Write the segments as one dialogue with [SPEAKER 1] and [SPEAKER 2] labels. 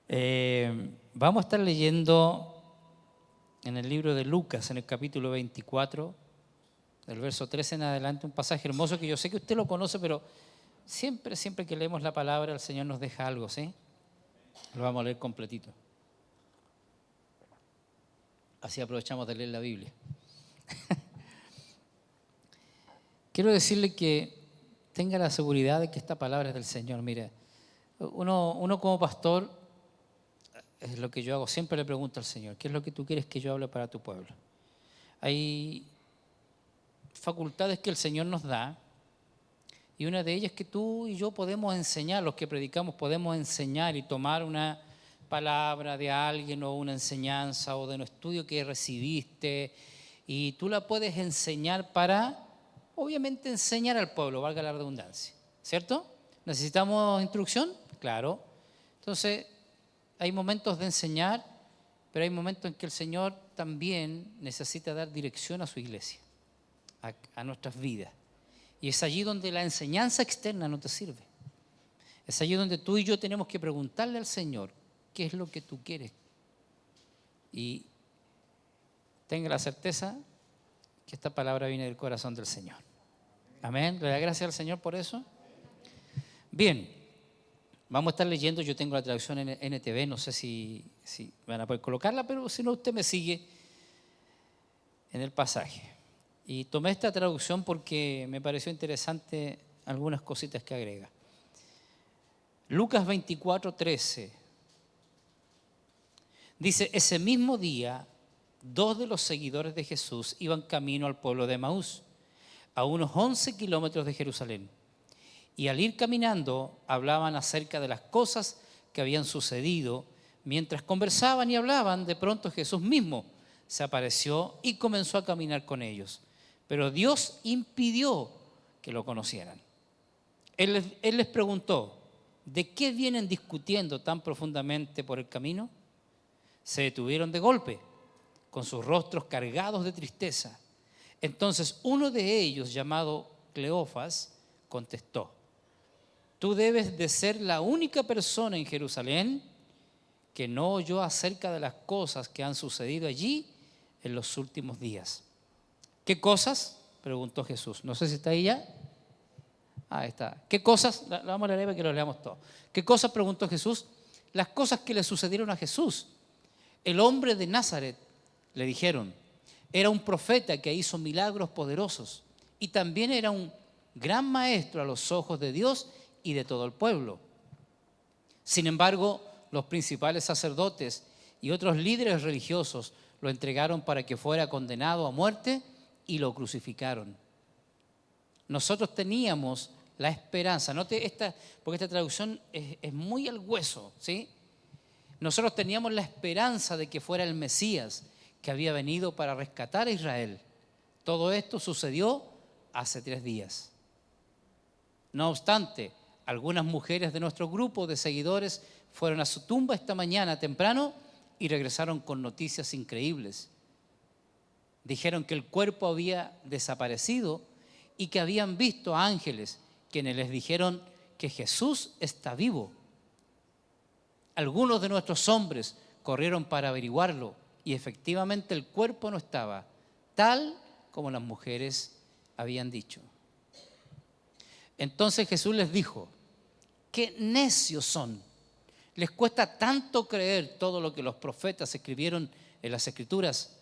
[SPEAKER 1] Vamos a estar leyendo en el libro de Lucas, en el capítulo 24, del verso 13 en adelante, un pasaje hermoso que yo sé que usted lo conoce, pero siempre que leemos la palabra, el Señor nos deja algo, ¿sí? Lo vamos a leer completito. Así aprovechamos de leer la Biblia. Quiero decirle que tenga la seguridad de que esta palabra es del Señor. Mire, uno como pastor, es lo que yo hago, siempre le pregunto al Señor, ¿qué es lo que tú quieres que yo hable para tu pueblo? Hay facultades que el Señor nos da y una de ellas es que tú y yo podemos enseñar, los que predicamos podemos enseñar y tomar una palabra de alguien o una enseñanza o de un estudio que recibiste y tú la puedes enseñar para, obviamente, enseñar al pueblo, valga la redundancia, ¿cierto? ¿Necesitamos instrucción? Claro. Entonces, hay momentos de enseñar, pero hay momentos en que el Señor también necesita dar dirección a su iglesia, a nuestras vidas. Y es allí donde la enseñanza externa no te sirve. Es allí donde tú y yo tenemos que preguntarle al Señor, ¿qué es lo que tú quieres? Y tenga la certeza que esta palabra viene del corazón del Señor. Amén. ¿Le da gracias al Señor por eso? Bien, vamos a estar leyendo, yo tengo la traducción en NTV, no sé si van a poder colocarla, pero si no, usted me sigue en el pasaje. Y tomé esta traducción porque me pareció interesante algunas cositas que agrega. Lucas 24, 13. Dice, ese mismo día, 2 de los seguidores de Jesús iban camino al pueblo de Emaús, a unos 11 kilómetros de Jerusalén. Y al ir caminando, hablaban acerca de las cosas que habían sucedido. Mientras conversaban y hablaban, de pronto Jesús mismo se apareció y comenzó a caminar con ellos. Pero Dios impidió que lo conocieran. Él les preguntó, ¿de qué vienen discutiendo tan profundamente por el camino? Se detuvieron de golpe, con sus rostros cargados de tristeza. Entonces uno de ellos, llamado Cleofas, contestó, tú debes de ser la única persona en Jerusalén que no oyó acerca de las cosas que han sucedido allí en los últimos días. ¿Qué cosas? Preguntó Jesús. No sé si está ahí ya. Ahí está. ¿Qué cosas? La vamos a leer para que lo leamos todo. ¿Qué cosas? Preguntó Jesús. Las cosas que le sucedieron a Jesús. El hombre de Nazaret, le dijeron, era un profeta que hizo milagros poderosos y también era un gran maestro a los ojos de Dios y de todo el pueblo. Sin embargo, los principales sacerdotes y otros líderes religiosos lo entregaron para que fuera condenado a muerte y lo crucificaron. Nosotros teníamos la esperanza, note esta, porque esta traducción es muy al hueso, ¿sí? Nosotros teníamos la esperanza de que fuera el Mesías que había venido para rescatar a Israel. Todo esto sucedió hace 3 días. No obstante, algunas mujeres de nuestro grupo de seguidores fueron a su tumba esta mañana temprano y regresaron con noticias increíbles. Dijeron que el cuerpo había desaparecido y que habían visto ángeles quienes les dijeron que Jesús está vivo. Algunos de nuestros hombres corrieron para averiguarlo y efectivamente el cuerpo no estaba tal como las mujeres habían dicho. Entonces Jesús les dijo, qué necios son. Les cuesta tanto creer todo lo que los profetas escribieron en las Escrituras.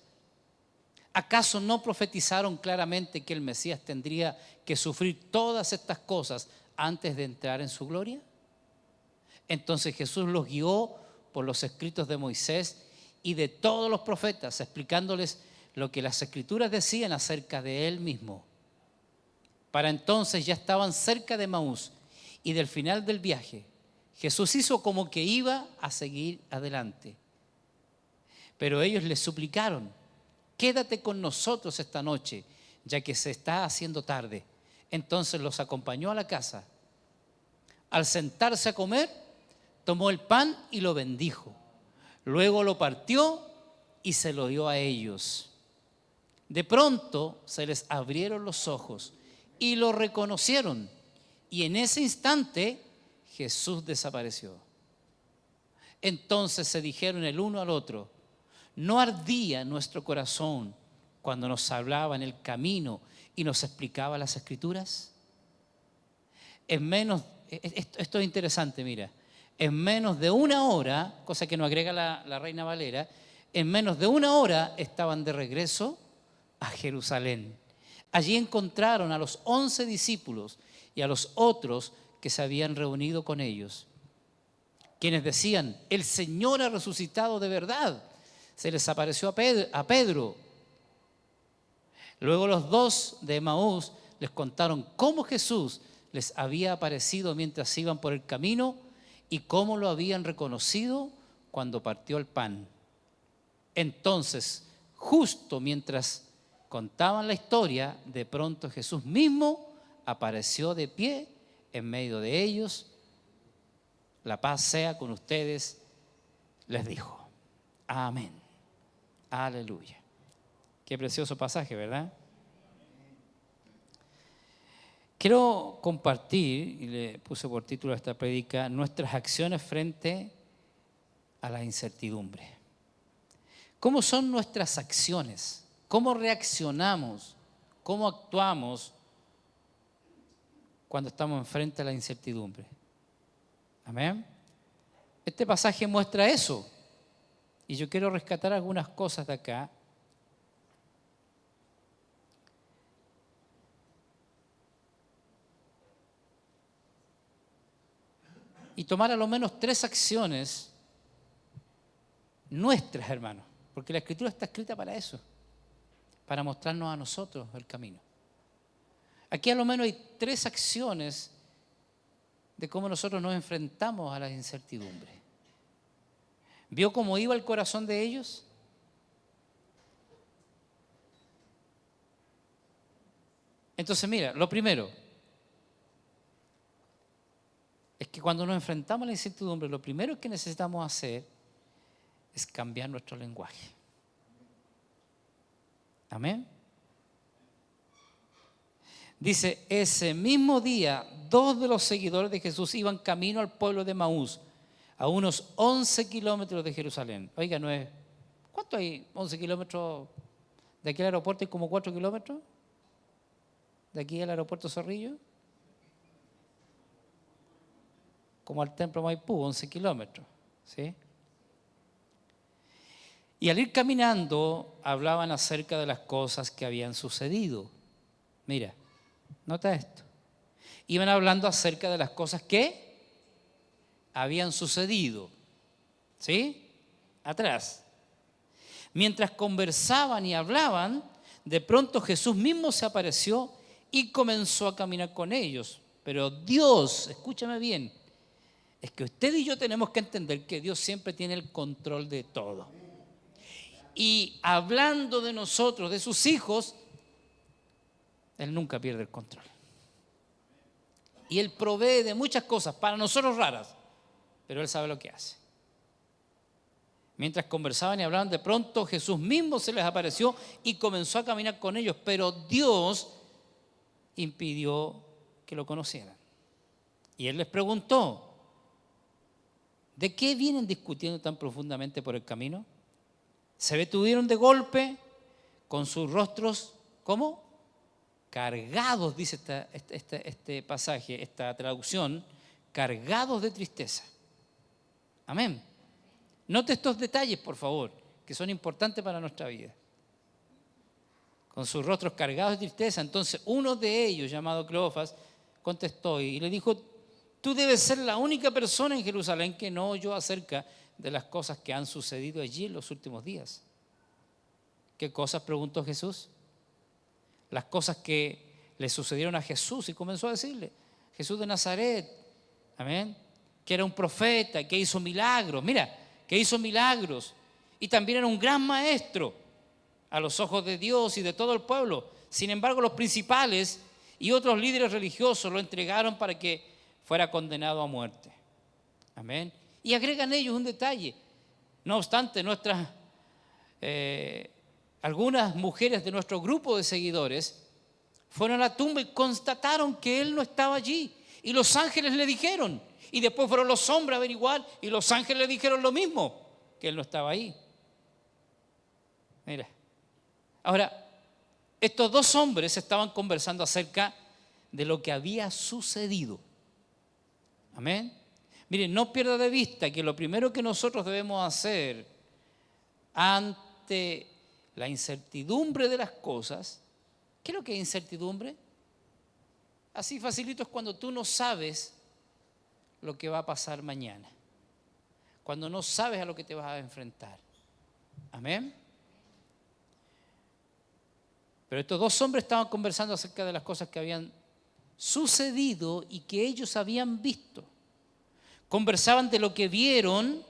[SPEAKER 1] ¿Acaso no profetizaron claramente que el Mesías tendría que sufrir todas estas cosas antes de entrar en su gloria? Entonces Jesús los guió por los escritos de Moisés y de todos los profetas, explicándoles lo que las Escrituras decían acerca de él mismo. Para entonces ya estaban cerca de Emaús y del final del viaje. Jesús hizo como que iba a seguir adelante. Pero ellos le suplicaron, quédate con nosotros esta noche, ya que se está haciendo tarde. Entonces los acompañó a la casa. Al sentarse a comer, tomó el pan y lo bendijo. Luego lo partió y se lo dio a ellos. De pronto se les abrieron los ojos y lo reconocieron. Y en ese instante Jesús desapareció. Entonces se dijeron el uno al otro: ¿no ardía nuestro corazón cuando nos hablaba en el camino y nos explicaba las Escrituras? Esto es interesante, mira. En menos de una hora, cosa que nos agrega la Reina Valera, en menos de una hora estaban de regreso a Jerusalén. Allí encontraron a los 11 discípulos y a los otros que se habían reunido con ellos, quienes decían: el Señor ha resucitado de verdad. Se les apareció a Pedro. Luego los dos de Emaús les contaron cómo Jesús les había aparecido mientras iban por el camino y cómo lo habían reconocido cuando partió el pan. Entonces, justo mientras contaban la historia, de pronto Jesús mismo apareció de pie en medio de ellos. La paz sea con ustedes, les dijo. Amén. Aleluya. Qué precioso pasaje, ¿verdad? Quiero compartir, y le puse por título a esta prédica, nuestras acciones frente a la incertidumbre. ¿Cómo son nuestras acciones? ¿Cómo reaccionamos? ¿Cómo actuamos cuando estamos enfrente a la incertidumbre? Amén. Este pasaje muestra eso. Y yo quiero rescatar algunas cosas de acá. Y tomar a lo menos 3 acciones nuestras, hermanos. Porque la Escritura está escrita para eso. Para mostrarnos a nosotros el camino. Aquí a lo menos hay 3 acciones de cómo nosotros nos enfrentamos a la incertidumbre. ¿Vio cómo iba el corazón de ellos? Entonces, mira, lo primero es que cuando nos enfrentamos a la incertidumbre, lo primero que necesitamos hacer es cambiar nuestro lenguaje. Amén. Dice: ese mismo día, 2 de los seguidores de Jesús iban camino al pueblo de Emaús, a unos 11 kilómetros de Jerusalén. Oiga, no es... ¿Cuánto hay? 11 kilómetros de aquí al aeropuerto, hay como 4 kilómetros. De aquí al aeropuerto Zorrillo, como al templo Maipú, 11 kilómetros. ¿Sí? Y al ir caminando, hablaban acerca de las cosas que habían sucedido. Mira, nota esto. Iban hablando acerca de las cosas que habían sucedido. ¿Sí? Atrás. Mientras conversaban y hablaban, de pronto Jesús mismo se apareció y comenzó a caminar con ellos. Pero Dios, escúchame bien, es que usted y yo tenemos que entender que Dios siempre tiene el control de todo. Y hablando de nosotros, de sus hijos, Él nunca pierde el control. Y Él provee de muchas cosas, para nosotros raras, pero Él sabe lo que hace. Mientras conversaban y hablaban, de pronto Jesús mismo se les apareció y comenzó a caminar con ellos, pero Dios impidió que lo conocieran. Y Él les preguntó: ¿de qué vienen discutiendo tan profundamente por el camino? Se detuvieron de golpe con sus rostros, ¿cómo? Cargados, dice este pasaje, esta traducción, cargados de tristeza. Amén. Note estos detalles, por favor, que son importantes para nuestra vida. Con sus rostros cargados de tristeza. Entonces uno de ellos, llamado Cleofas, contestó y le dijo: tú debes ser la única persona en Jerusalén que no oyó acerca de las cosas que han sucedido allí en los últimos días. ¿Qué cosas?, preguntó Jesús. Las cosas que le sucedieron a Jesús, y comenzó a decirle: Jesús de Nazaret, amén, que era un profeta, que hizo milagros, mira, que hizo milagros, y también era un gran maestro a los ojos de Dios y de todo el pueblo. Sin embargo, los principales y otros líderes religiosos lo entregaron para que fuera condenado a muerte. Amén. Y agregan ellos un detalle. No obstante, algunas mujeres de nuestro grupo de seguidores fueron a la tumba y constataron que él no estaba allí. Y los ángeles le dijeron: Y después fueron los hombres a averiguar y los ángeles le dijeron lo mismo, que él no estaba ahí. Mira, ahora, estos dos hombres estaban conversando acerca de lo que había sucedido. Amén. Miren, no pierda de vista que lo primero que nosotros debemos hacer ante la incertidumbre de las cosas, ¿qué es lo que es incertidumbre? Así facilito es cuando tú no sabes lo que va a pasar mañana, cuando no sabes a lo que te vas a enfrentar. Amén. Pero estos dos hombres estaban conversando acerca de las cosas que habían sucedido y que ellos habían visto. Conversaban de lo que vieron.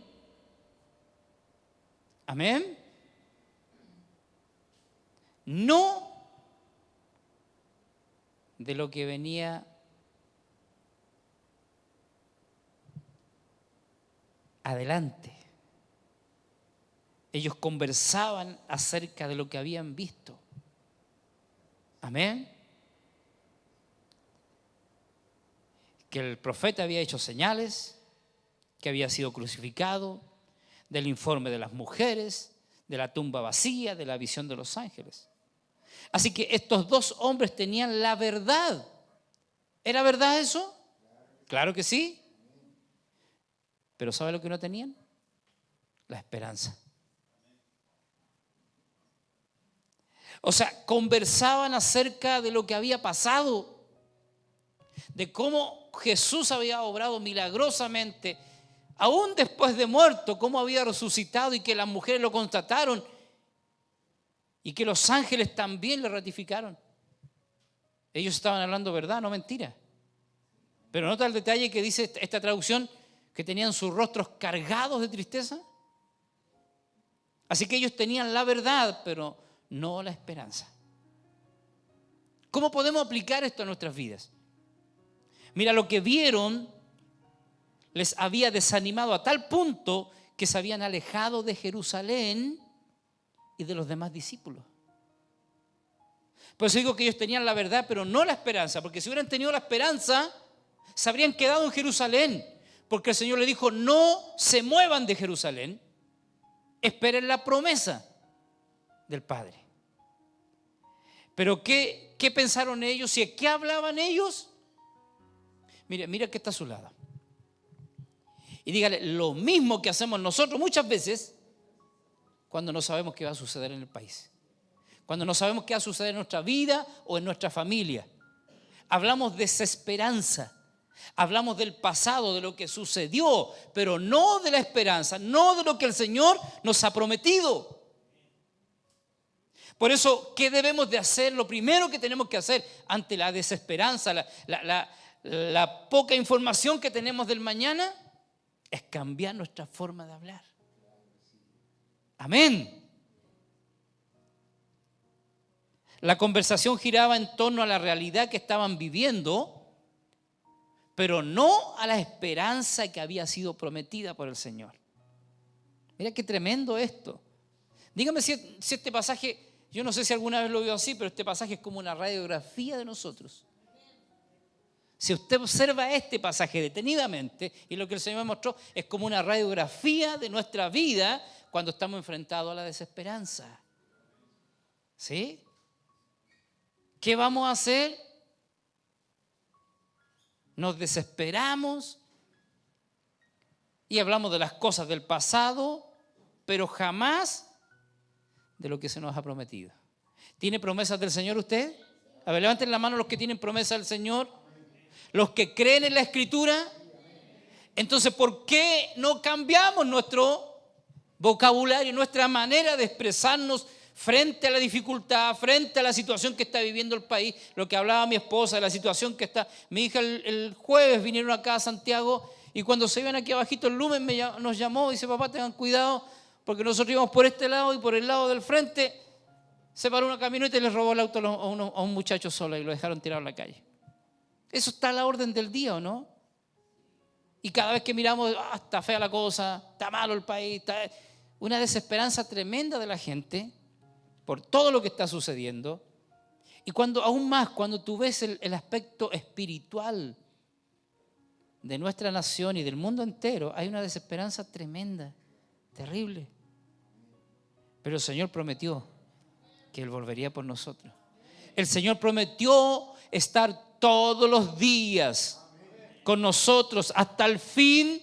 [SPEAKER 1] Amén. No de lo que venía adelante. Ellos conversaban acerca de lo que habían visto. Amén. Que el profeta había hecho señales, que había sido crucificado, del informe de las mujeres, de la tumba vacía, de la visión de los ángeles. Así que estos dos hombres tenían la verdad. ¿Era verdad eso? Claro que sí. Pero ¿sabe lo que no tenían? La esperanza. O sea, conversaban acerca de lo que había pasado, de cómo Jesús había obrado milagrosamente, aún después de muerto, cómo había resucitado y que las mujeres lo constataron y que los ángeles también le ratificaron. Ellos estaban hablando verdad, no mentira. Pero nota el detalle que dice esta traducción, que tenían sus rostros cargados de tristeza. Así que ellos tenían la verdad, pero no la esperanza. ¿Cómo podemos aplicar esto a nuestras vidas? Mira, lo que vieron les había desanimado a tal punto que se habían alejado de Jerusalén y de los demás discípulos. Por eso digo que ellos tenían la verdad, pero no la esperanza, porque si hubieran tenido la esperanza, se habrían quedado en Jerusalén, porque el Señor le dijo, no se muevan de Jerusalén, esperen la promesa del Padre. Pero ¿qué pensaron ellos? ¿Y qué hablaban ellos? Mira que está a su lado. Y dígale, lo mismo que hacemos nosotros muchas veces cuando no sabemos qué va a suceder en el país. Cuando no sabemos qué va a suceder en nuestra vida o en nuestra familia. Hablamos desesperanza. Hablamos del pasado, de lo que sucedió, pero no de la esperanza, no de lo que el Señor nos ha prometido. Por eso, ¿qué debemos de hacer? Lo primero que tenemos que hacer ante la desesperanza, la poca información que tenemos del mañana, es cambiar nuestra forma de hablar. Amén. La conversación giraba en torno a la realidad que estaban viviendo, pero no a la esperanza que había sido prometida por el Señor. Mira qué tremendo esto. Dígame si este pasaje, yo no sé si alguna vez lo vio así, pero este pasaje es como una radiografía de nosotros. Si usted observa este pasaje detenidamente, y lo que el Señor me mostró es como una radiografía de nuestra vida cuando estamos enfrentados a la desesperanza. ¿Sí? ¿Qué vamos a hacer? Nos desesperamos y hablamos de las cosas del pasado, pero jamás de lo que se nos ha prometido. ¿Tiene promesas del Señor usted? A ver, levanten la mano los que tienen promesas del Señor, los que creen en la Escritura. Entonces, ¿por qué no cambiamos nuestro vocabulario, nuestra manera de expresarnos frente a la dificultad, frente a la situación que está viviendo el país? Lo que hablaba mi esposa, de la situación que está. Mi hija el jueves vinieron acá a Santiago y cuando se iban aquí abajito el Lumen nos llamó y dice, papá, tengan cuidado porque nosotros íbamos por este lado y por el lado del frente se paró una camioneta y les robó el auto a un muchacho solo y lo dejaron tirado en la calle. Eso está a la orden del día, ¿o no? Y cada vez que miramos, está fea la cosa, está malo el país, está una desesperanza tremenda de la gente por todo lo que está sucediendo. Y aún más, cuando tú ves el aspecto espiritual de nuestra nación y del mundo entero, hay una desesperanza tremenda, terrible. Pero el Señor prometió que Él volvería por nosotros. El Señor prometió estar todos los días con nosotros hasta el fin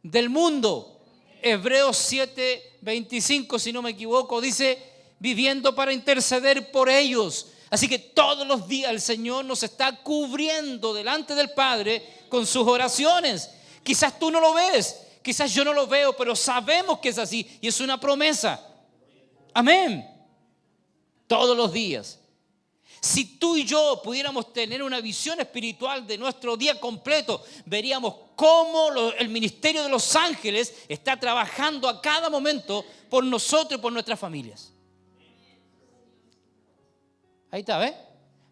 [SPEAKER 1] del mundo. Hebreos 7:25, si no me equivoco, dice, viviendo para interceder por ellos. Así que todos los días el Señor nos está cubriendo delante del Padre con sus oraciones. Quizás tú no lo ves, quizás yo no lo veo, pero sabemos que es así y es una promesa. Amén. Todos los días. Si tú y yo pudiéramos tener una visión espiritual de nuestro día completo, veríamos cómo el ministerio de los ángeles está trabajando a cada momento por nosotros y por nuestras familias. Ahí está, ¿ves?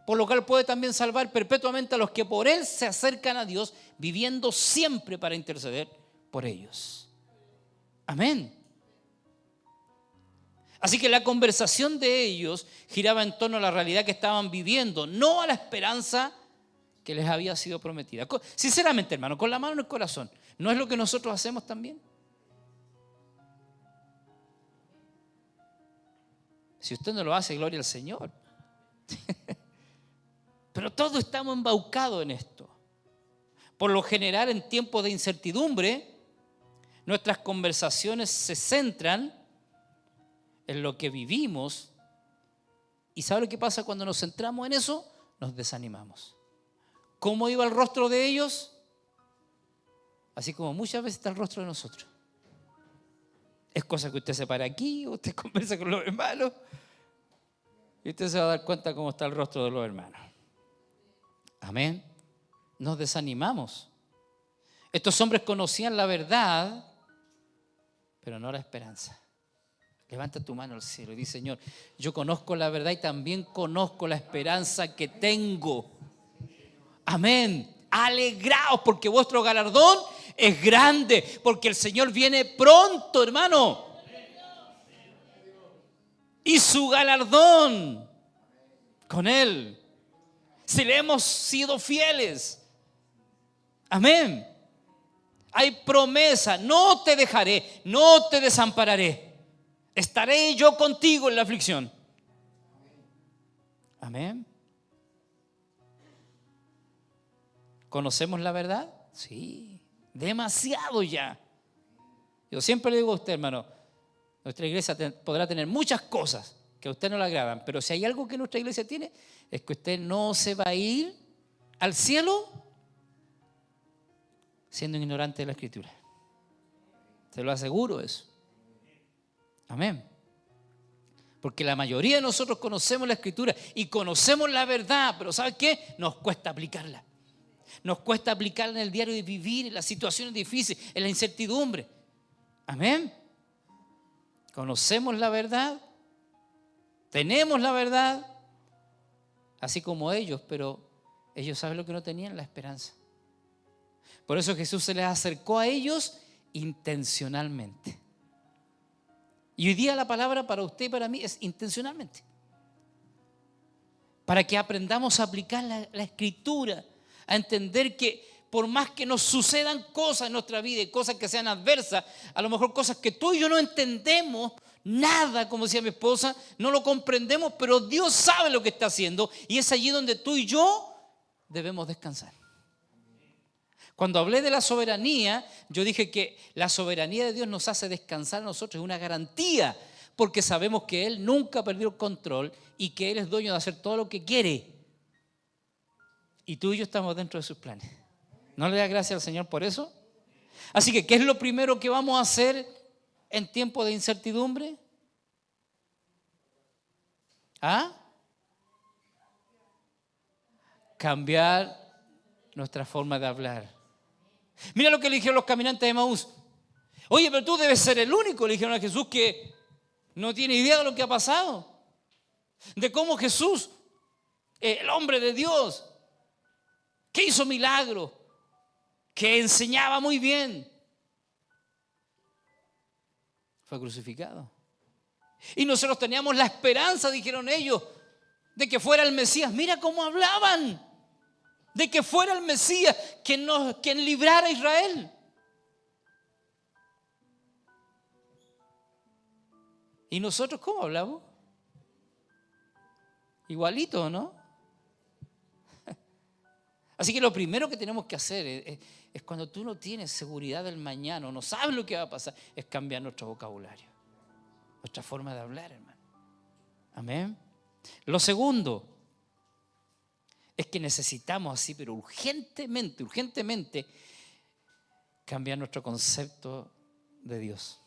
[SPEAKER 1] Por lo cual puede también salvar perpetuamente a los que por Él se acercan a Dios, viviendo siempre para interceder por ellos. Amén. Así que la conversación de ellos giraba en torno a la realidad que estaban viviendo, no a la esperanza que les había sido prometida. Sinceramente, hermano, con la mano en el corazón, ¿no es lo que nosotros hacemos también? Si usted no lo hace, gloria al Señor. Pero todos estamos embaucados en esto. Por lo general, en tiempos de incertidumbre, nuestras conversaciones se centran en lo que vivimos. ¿Y sabe lo que pasa cuando nos centramos en eso? Nos desanimamos. ¿Cómo iba el rostro de ellos? Así como muchas veces está el rostro de nosotros. Es cosa que usted se para aquí, usted conversa con los hermanos y usted se va a dar cuenta cómo está el rostro de los hermanos. Amén. Nos desanimamos. Estos hombres conocían la verdad, pero no la esperanza. Levanta tu mano al cielo y di, Señor, yo conozco la verdad y también conozco la esperanza que tengo. Amén. Alegraos porque vuestro galardón es grande, porque el Señor viene pronto, hermano. Y su galardón con Él, si le hemos sido fieles. Amén. Hay promesa, no te dejaré, no te desampararé. Estaré yo contigo en la aflicción. Amén. ¿Conocemos la verdad? Sí, demasiado ya. Yo siempre le digo a usted, hermano, nuestra iglesia podrá tener muchas cosas que a usted no le agradan, pero si hay algo que nuestra iglesia tiene, es que usted no se va a ir al cielo siendo ignorante de la Escritura. Te lo aseguro eso. Amén. Porque la mayoría de nosotros conocemos la Escritura y conocemos la verdad, pero ¿sabes qué? Nos cuesta aplicarla. Nos cuesta aplicarla en el diario de vivir, en las situaciones difíciles, en la incertidumbre. Amén. Conocemos la verdad, tenemos la verdad, así como ellos, pero ellos saben lo que no tenían, la esperanza. Por eso Jesús se les acercó a ellos intencionalmente. Y hoy día la palabra para usted y para mí es intencionalmente. Para que aprendamos a aplicar la Escritura, a entender que por más que nos sucedan cosas en nuestra vida y cosas que sean adversas, a lo mejor cosas que tú y yo no entendemos nada, como decía mi esposa, no lo comprendemos, pero Dios sabe lo que está haciendo y es allí donde tú y yo debemos descansar. Cuando hablé de la soberanía, yo dije que la soberanía de Dios nos hace descansar a nosotros, es una garantía, porque sabemos que Él nunca perdió el control y que Él es dueño de hacer todo lo que quiere. Y tú y yo estamos dentro de sus planes. ¿No le das gracias al Señor por eso? Así que, ¿qué es lo primero que vamos a hacer en tiempo de incertidumbre? Cambiar nuestra forma de hablar. Mira lo que le dijeron los caminantes de Emaús. Oye, pero tú debes ser el único, le dijeron a Jesús, que no tiene idea de lo que ha pasado. De cómo Jesús, el hombre de Dios, que hizo milagros, que enseñaba muy bien, fue crucificado. Y nosotros teníamos la esperanza, dijeron ellos, de que fuera el Mesías. Mira cómo hablaban. de que fuera el Mesías quien librara a Israel. ¿Y nosotros cómo hablamos? Igualito, ¿no? Así que lo primero que tenemos que hacer es cuando tú no tienes seguridad del mañana, no sabes lo que va a pasar, es cambiar nuestro vocabulario, nuestra forma de hablar, hermano. Amén. Lo segundo es que necesitamos así, pero urgentemente, cambiar nuestro concepto de Dios.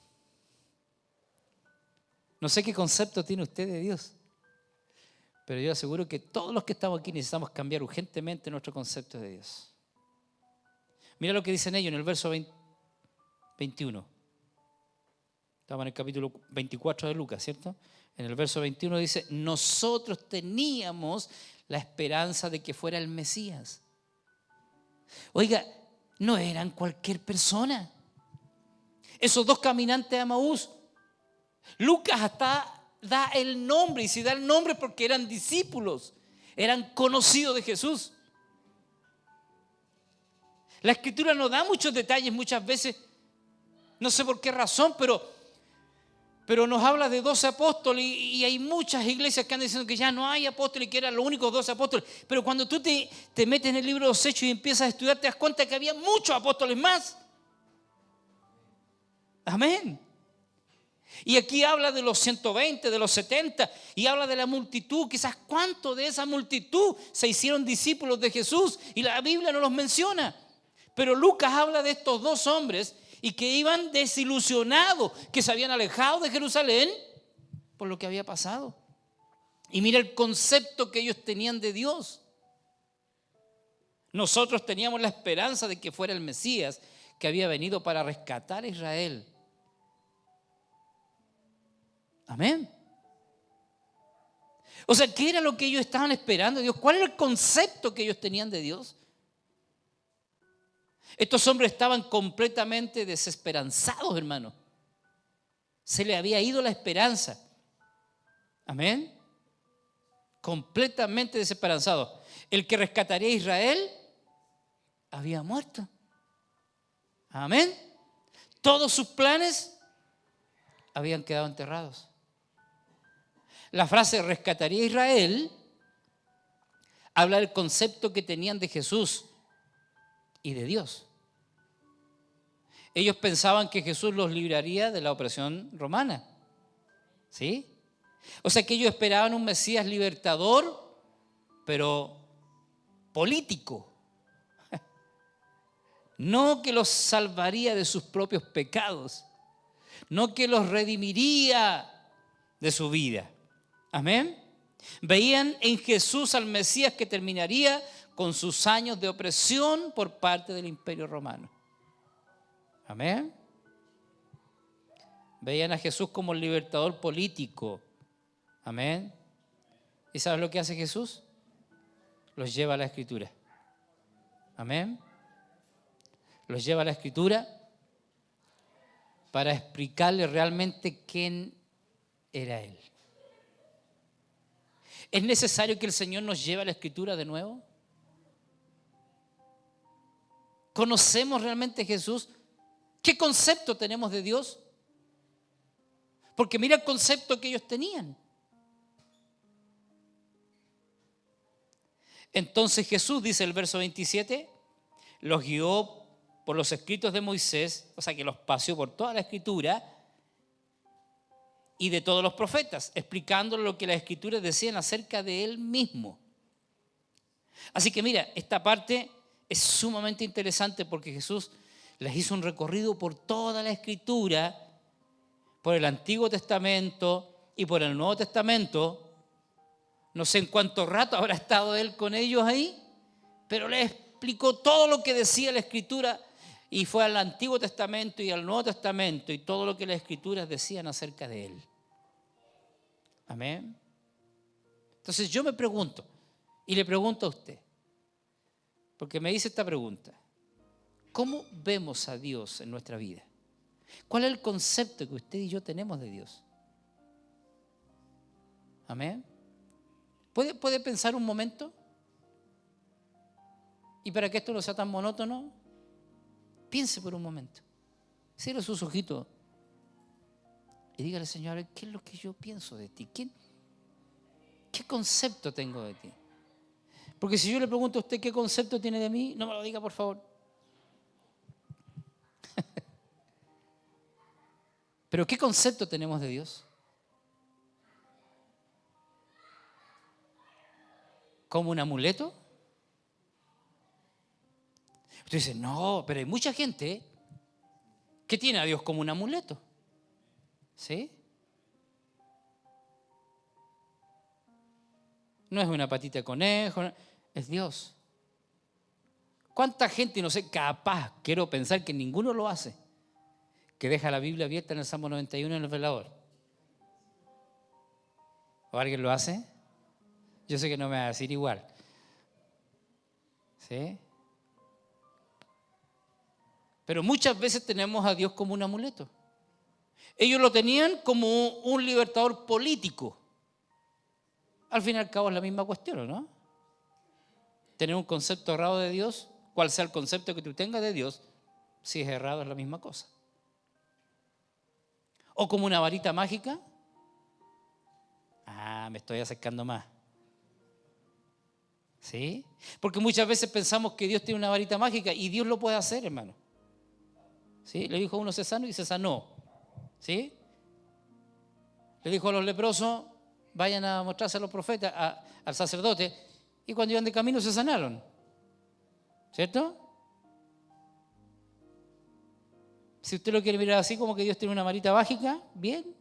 [SPEAKER 1] No sé qué concepto tiene usted de Dios, pero yo aseguro que todos los que estamos aquí necesitamos cambiar urgentemente nuestro concepto de Dios. Mira lo que dicen ellos en el verso 21. Estamos en el capítulo 24 de Lucas, ¿cierto? En el verso 21 dice, nosotros teníamos la esperanza de que fuera el Mesías. Oiga, no eran cualquier persona. Esos dos caminantes de Emaús, Lucas hasta da el nombre, y si da el nombre porque eran discípulos, eran conocidos de Jesús. La Escritura no da muchos detalles muchas veces, no sé por qué razón, pero nos habla de 12 apóstoles y hay muchas iglesias que andan diciendo que ya no hay apóstoles, que eran los únicos 12 apóstoles. Pero cuando tú te metes en el libro de los Hechos y empiezas a estudiar, te das cuenta que había muchos apóstoles más. Amén. Y aquí habla de los 120, de los 70, y habla de la multitud. Quizás cuánto de esa multitud se hicieron discípulos de Jesús, y la Biblia no los menciona. Pero Lucas habla de estos dos hombres y que iban desilusionados, que se habían alejado de Jerusalén por lo que había pasado. Y mira el concepto que ellos tenían de Dios. Nosotros teníamos la esperanza de que fuera el Mesías que había venido para rescatar a Israel. Amén. O sea, ¿qué era lo que ellos estaban esperando de Dios? ¿Cuál era el concepto que ellos tenían de Dios? Estos hombres estaban completamente desesperanzados, hermano. Se le había ido la esperanza. Amén. Completamente desesperanzados. El que rescataría a Israel había muerto. Amén. Todos sus planes habían quedado enterrados. La frase rescataría a Israel habla del concepto que tenían de Jesús y de Dios. Ellos pensaban que Jesús los libraría de la opresión romana. ¿Sí? O sea que ellos esperaban un Mesías libertador, pero político. No que los salvaría de sus propios pecados, no que los redimiría de su vida. Amén. Veían en Jesús al Mesías que terminaría con sus años de opresión por parte del Imperio Romano. Amén. Veían a Jesús como el libertador político. Amén. ¿Y sabes lo que hace Jesús? Los lleva a la Escritura. Amén. Los lleva a la Escritura para explicarle realmente quién era Él. ¿Es necesario que el Señor nos lleve a la Escritura de nuevo? ¿Conocemos realmente a Jesús? ¿Qué concepto tenemos de Dios? Porque mira el concepto que ellos tenían. Entonces Jesús, dice el verso 27, los guió por los escritos de Moisés, o sea que los paseó por toda la Escritura y de todos los profetas, explicándole lo que las Escrituras decían acerca de Él mismo. Así que mira, esta parte es sumamente interesante porque Jesús les hizo un recorrido por toda la Escritura, por el Antiguo Testamento y por el Nuevo Testamento. No sé en cuánto rato habrá estado Él con ellos ahí, pero les explicó todo lo que decía la Escritura y fue al Antiguo Testamento y al Nuevo Testamento y todo lo que las Escrituras decían acerca de Él. Amén. Entonces yo me pregunto y le pregunto a usted, porque me dice esta pregunta: ¿cómo vemos a Dios en nuestra vida? ¿Cuál es el concepto que usted y yo tenemos de Dios? Amén. ¿Puede pensar un momento? Y para que esto no sea tan monótono, piense por un momento. Cierre sus ojitos y dígale, Señor, ¿qué es lo que yo pienso de ti? ¿Qué concepto tengo de ti? Porque si yo le pregunto a usted qué concepto tiene de mí, no me lo diga, por favor. Pero ¿qué concepto tenemos de Dios? ¿Como un amuleto? Usted dice, no, pero hay mucha gente que tiene a Dios como un amuleto. ¿Sí? No es una patita de conejo, es Dios. ¿Cuánta gente, no sé, capaz, quiero pensar que ninguno lo hace, que deja la Biblia abierta en el Salmo 91 en el velador? ¿O alguien lo hace? Yo sé que no me va a decir igual. ¿Sí? Pero muchas veces tenemos a Dios como un amuleto. Ellos lo tenían como un libertador político. Al fin y al cabo es la misma cuestión, ¿no? Tener un concepto errado de Dios, cual sea el concepto que tú tengas de Dios, si es errado es la misma cosa. O como una varita mágica. Me estoy acercando más. ¿Sí? Porque muchas veces pensamos que Dios tiene una varita mágica y Dios lo puede hacer, hermano. ¿Sí? Le dijo a uno se sanó y se sanó. ¿Sí? Le dijo a los leprosos, vayan a mostrarse a los profetas, al sacerdote, y cuando iban de camino se sanaron. ¿Cierto? Si usted lo quiere mirar así, como que Dios tiene una varita mágica, bien.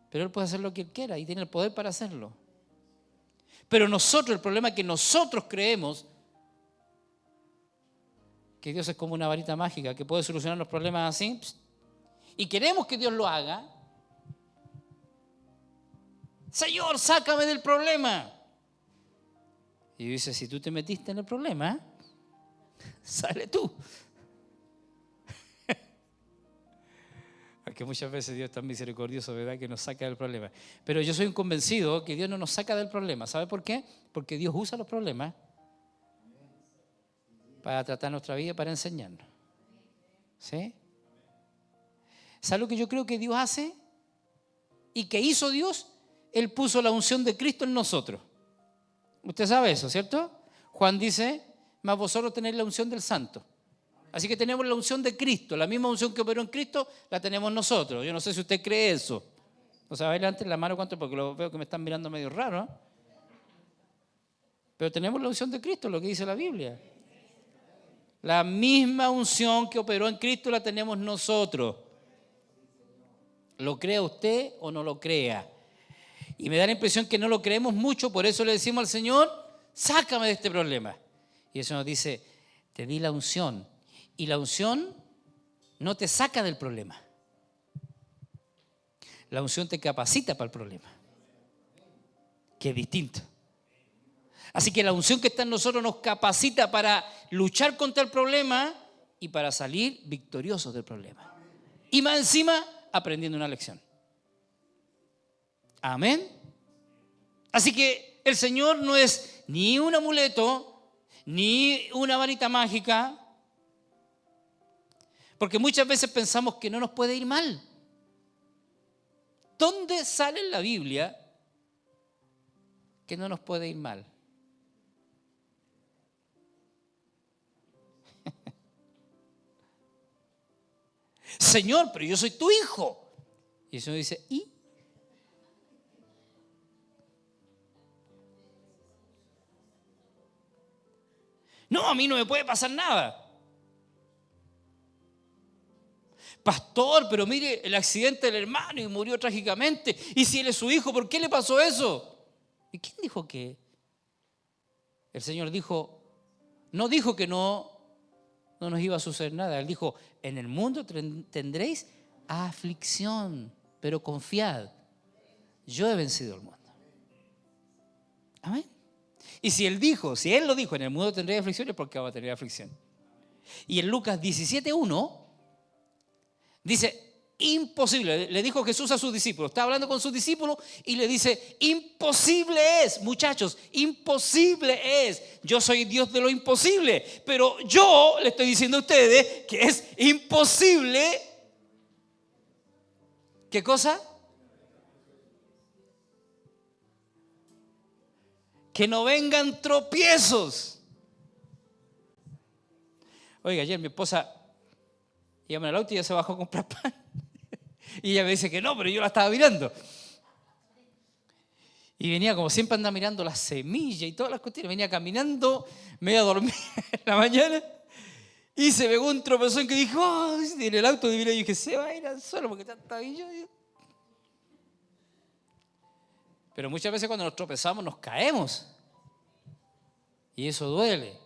[SPEAKER 1] Pero Él puede hacer lo que Él quiera y tiene el poder para hacerlo. Pero nosotros, el problema es que nosotros creemos que Dios es como una varita mágica que puede solucionar los problemas así, y queremos que Dios lo haga. Señor, sácame del problema. Y dice, si tú te metiste en el problema, sale tú. Porque muchas veces Dios es tan misericordioso, ¿verdad?, que nos saca del problema. Pero yo soy un convencido que Dios no nos saca del problema. ¿Sabe por qué? Porque Dios usa los problemas para tratar nuestra vida, para enseñarnos. ¿Sí? ¿Sabe lo que yo creo que Dios hace? ¿Y que hizo Dios? Él puso la unción de Cristo en nosotros. Usted sabe eso, ¿cierto? Juan dice, mas vosotros tenéis la unción del Santo. Así que tenemos la unción de Cristo, la misma unción que operó en Cristo, la tenemos nosotros. Yo no sé si usted cree eso. O sea, adelante la mano, ¿cuánto? Porque lo veo que me están mirando medio raro, ¿no? Pero tenemos la unción de Cristo, lo que dice la Biblia. La misma unción que operó en Cristo la tenemos nosotros. ¿Lo crea usted o no lo crea? Y me da la impresión que no lo creemos mucho, por eso le decimos al Señor, sácame de este problema. Y eso nos dice, te di la unción. Y la unción no te saca del problema. La unción te capacita para el problema, que es distinto. Así que la unción que está en nosotros nos capacita para luchar contra el problema y para salir victoriosos del problema. Y más encima, aprendiendo una lección. Amén. Así que el Señor no es ni un amuleto, ni una varita mágica, porque muchas veces pensamos que no nos puede ir mal. ¿Dónde sale en la Biblia que no nos puede ir mal? Señor, pero yo soy tu hijo. Y el Señor dice, ¿y? No, a mí no me puede pasar nada. Pastor, pero mire el accidente del hermano y murió trágicamente. Y si él es su hijo, ¿por qué le pasó eso? ¿Y quién dijo que? El Señor dijo, no dijo que no nos iba a suceder nada. Él dijo, en el mundo tendréis aflicción, pero confiad, yo he vencido el mundo. Amén. Y si Él lo dijo, en el mundo tendréis aflicción, es porque va a tener aflicción. Y en Lucas 17:1 dice, imposible. Le dijo Jesús a sus discípulos. Está hablando con sus discípulos y le dice, imposible es, muchachos, imposible es. Yo soy Dios de lo imposible, pero yo le estoy diciendo a ustedes que es imposible. ¿Qué cosa? Que no vengan tropiezos. Oiga, ayer mi esposa iba en el auto y ya se bajó a comprar pan. Y ella me dice que no, pero yo la estaba mirando. Y venía, como siempre anda mirando las semillas y todas las cuestiones, venía caminando, me iba a dormir en la mañana y se pegó un tropezón que dijo, oh, en el auto de y dije, se va a ir al suelo porque está bien. Pero muchas veces cuando nos tropezamos nos caemos. Y eso duele.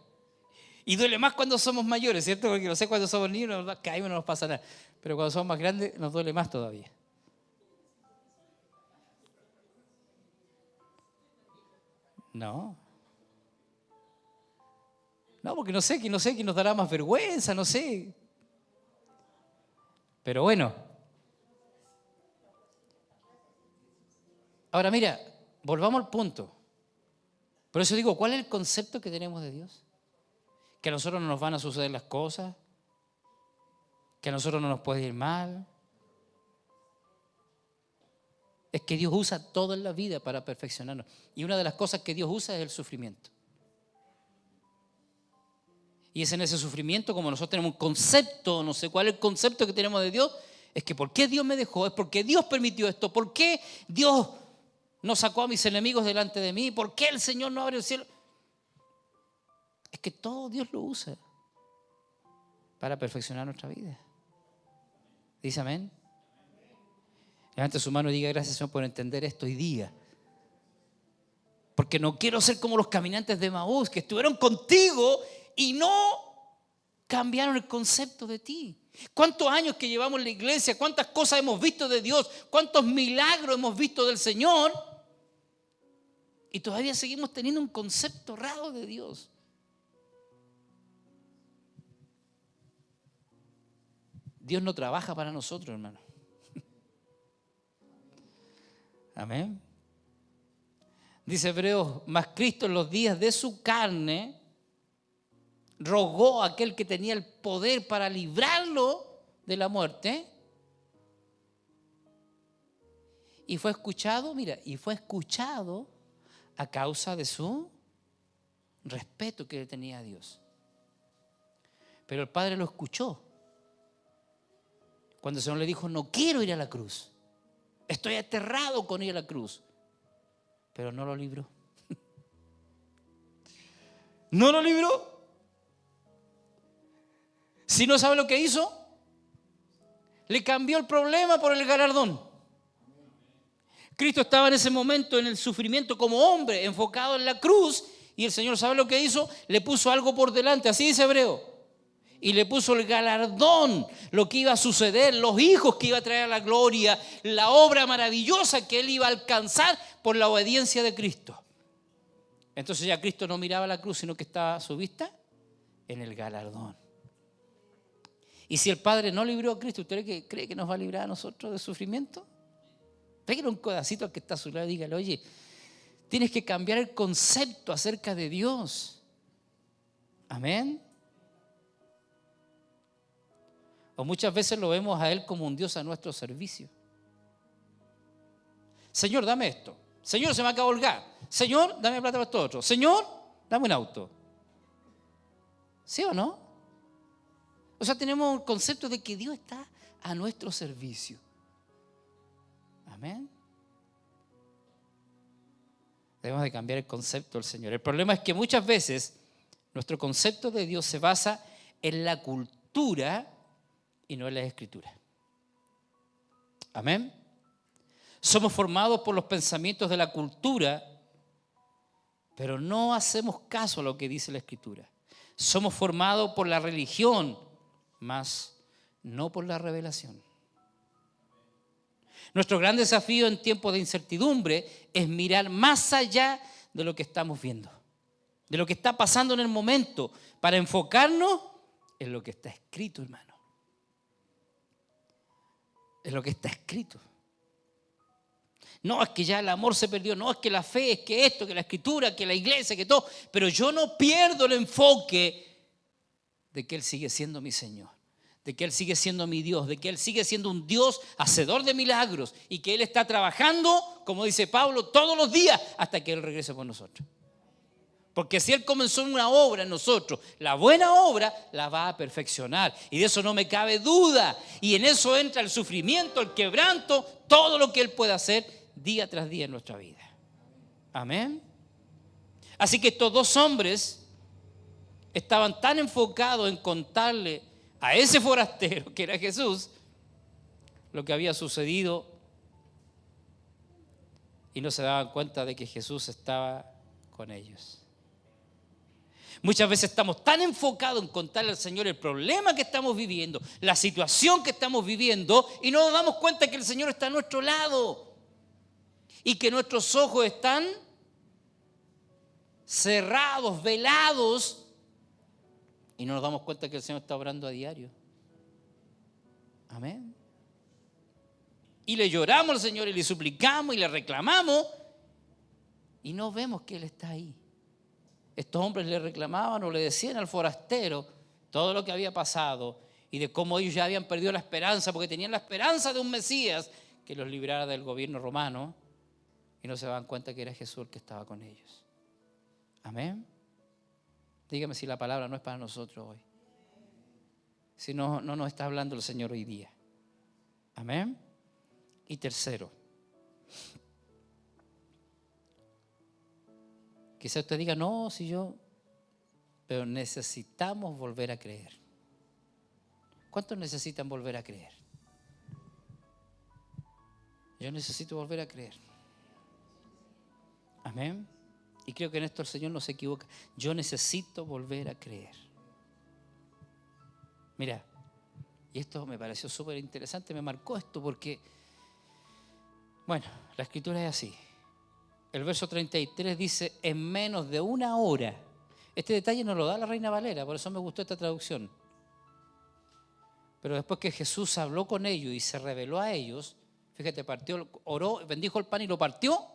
[SPEAKER 1] Y duele más cuando somos mayores, ¿cierto? Porque no sé, cuando somos niños nos caímos y no nos pasa nada. Pero cuando somos más grandes nos duele más todavía. No, porque no sé, que nos dará más vergüenza, no sé. Pero bueno. Ahora mira, volvamos al punto. Por eso digo, ¿cuál es el concepto que tenemos de Dios? Que a nosotros no nos van a suceder las cosas, que a nosotros no nos puede ir mal. Es que Dios usa todo en la vida para perfeccionarnos. Y una de las cosas que Dios usa es el sufrimiento. Y es en ese sufrimiento, como nosotros tenemos un concepto, no sé cuál es el concepto que tenemos de Dios, es que ¿por qué Dios me dejó? Es porque Dios permitió esto. ¿Por qué Dios no sacó a mis enemigos delante de mí? ¿Por qué el Señor no abrió el cielo? Es que todo Dios lo usa para perfeccionar nuestra vida. ¿Dice amén? Levante su mano y diga, gracias Señor por entender esto hoy día. Porque no quiero ser como los caminantes de Emaús que estuvieron contigo y no cambiaron el concepto de ti. ¿Cuántos años que llevamos en la iglesia? ¿Cuántas cosas hemos visto de Dios? ¿Cuántos milagros hemos visto del Señor? Y todavía seguimos teniendo un concepto raro de Dios. Dios no trabaja para nosotros, hermano. Amén. Dice Hebreos, mas Cristo en los días de su carne rogó a aquel que tenía el poder para librarlo de la muerte. Y fue escuchado, mira, a causa de su respeto que le tenía a Dios. Pero el Padre lo escuchó. Cuando el Señor le dijo, no quiero ir a la cruz. Estoy aterrado con ir a la cruz. Pero no lo libró. No lo libró. Si no sabe lo que hizo, le cambió el problema por el galardón. Cristo estaba en ese momento en el sufrimiento como hombre, enfocado en la cruz, y el Señor, ¿sabe lo que hizo? Le puso algo por delante, así dice Hebreo. Y le puso el galardón, lo que iba a suceder, los hijos que iba a traer a la gloria, la obra maravillosa que él iba a alcanzar por la obediencia de Cristo. Entonces ya Cristo no miraba la cruz, sino que estaba a su vista en el galardón. Y si el Padre no libró a Cristo, ¿usted cree que nos va a librar a nosotros de sufrimiento? Pégale un codacito al que está a su lado y dígale, oye, tienes que cambiar el concepto acerca de Dios. Amén. O muchas veces lo vemos a Él como un Dios a nuestro servicio. Señor, dame esto. Señor, se me acabó el gas. Señor, dame plata para esto otro. Señor, dame un auto. ¿Sí o no? O sea, tenemos un concepto de que Dios está a nuestro servicio. Amén. Debemos de cambiar el concepto del Señor. El problema es que muchas veces nuestro concepto de Dios se basa en la cultura y no en la Escritura. Amén. Somos formados por los pensamientos de la cultura, pero no hacemos caso a lo que dice la Escritura. Somos formados por la religión, mas no por la revelación. Nuestro gran desafío en tiempos de incertidumbre es mirar más allá de lo que estamos viendo, de lo que está pasando en el momento, para enfocarnos en lo que está escrito, hermano. Es lo que está escrito. No, es que ya el amor se perdió, no, es que la fe, es que esto, que la escritura, que la iglesia, que todo. Pero yo no pierdo el enfoque de que Él sigue siendo mi Señor, de que Él sigue siendo mi Dios, de que Él sigue siendo un Dios hacedor de milagros y que Él está trabajando, como dice Pablo, todos los días hasta que Él regrese por nosotros. Porque si Él comenzó una obra en nosotros, la buena obra la va a perfeccionar. Y de eso no me cabe duda. Y en eso entra el sufrimiento, el quebranto, todo lo que Él puede hacer día tras día en nuestra vida. Amén. Así que estos dos hombres estaban tan enfocados en contarle a ese forastero, que era Jesús, lo que había sucedido, y no se daban cuenta de que Jesús estaba con ellos. Muchas veces estamos tan enfocados en contarle al Señor el problema que estamos viviendo, la situación que estamos viviendo, y no nos damos cuenta que el Señor está a nuestro lado y que nuestros ojos están cerrados, velados, y no nos damos cuenta que el Señor está obrando a diario. Amén. Y le lloramos al Señor y le suplicamos y le reclamamos y no vemos que Él está ahí. Estos hombres le reclamaban o le decían al forastero todo lo que había pasado y de cómo ellos ya habían perdido la esperanza, porque tenían la esperanza de un Mesías que los librara del gobierno romano, y no se daban cuenta que era Jesús el que estaba con ellos. Amén. Dígame si la palabra no es para nosotros hoy. Si no nos está hablando el Señor hoy día. Amén. Y tercero, quizá usted diga, no, si yo, pero necesitamos volver a creer. ¿Cuántos necesitan volver a creer? Yo necesito volver a creer. Amén. Y creo que en esto el Señor no se equivoca. Yo necesito volver a creer. Mira, y esto me pareció súper interesante, me marcó esto porque, bueno, la escritura es así. El verso 33 dice, en menos de una hora. Este detalle nos lo da la Reina Valera, por eso me gustó esta traducción. Pero después que Jesús habló con ellos y se reveló a ellos, fíjate, oró, bendijo el pan y lo partió,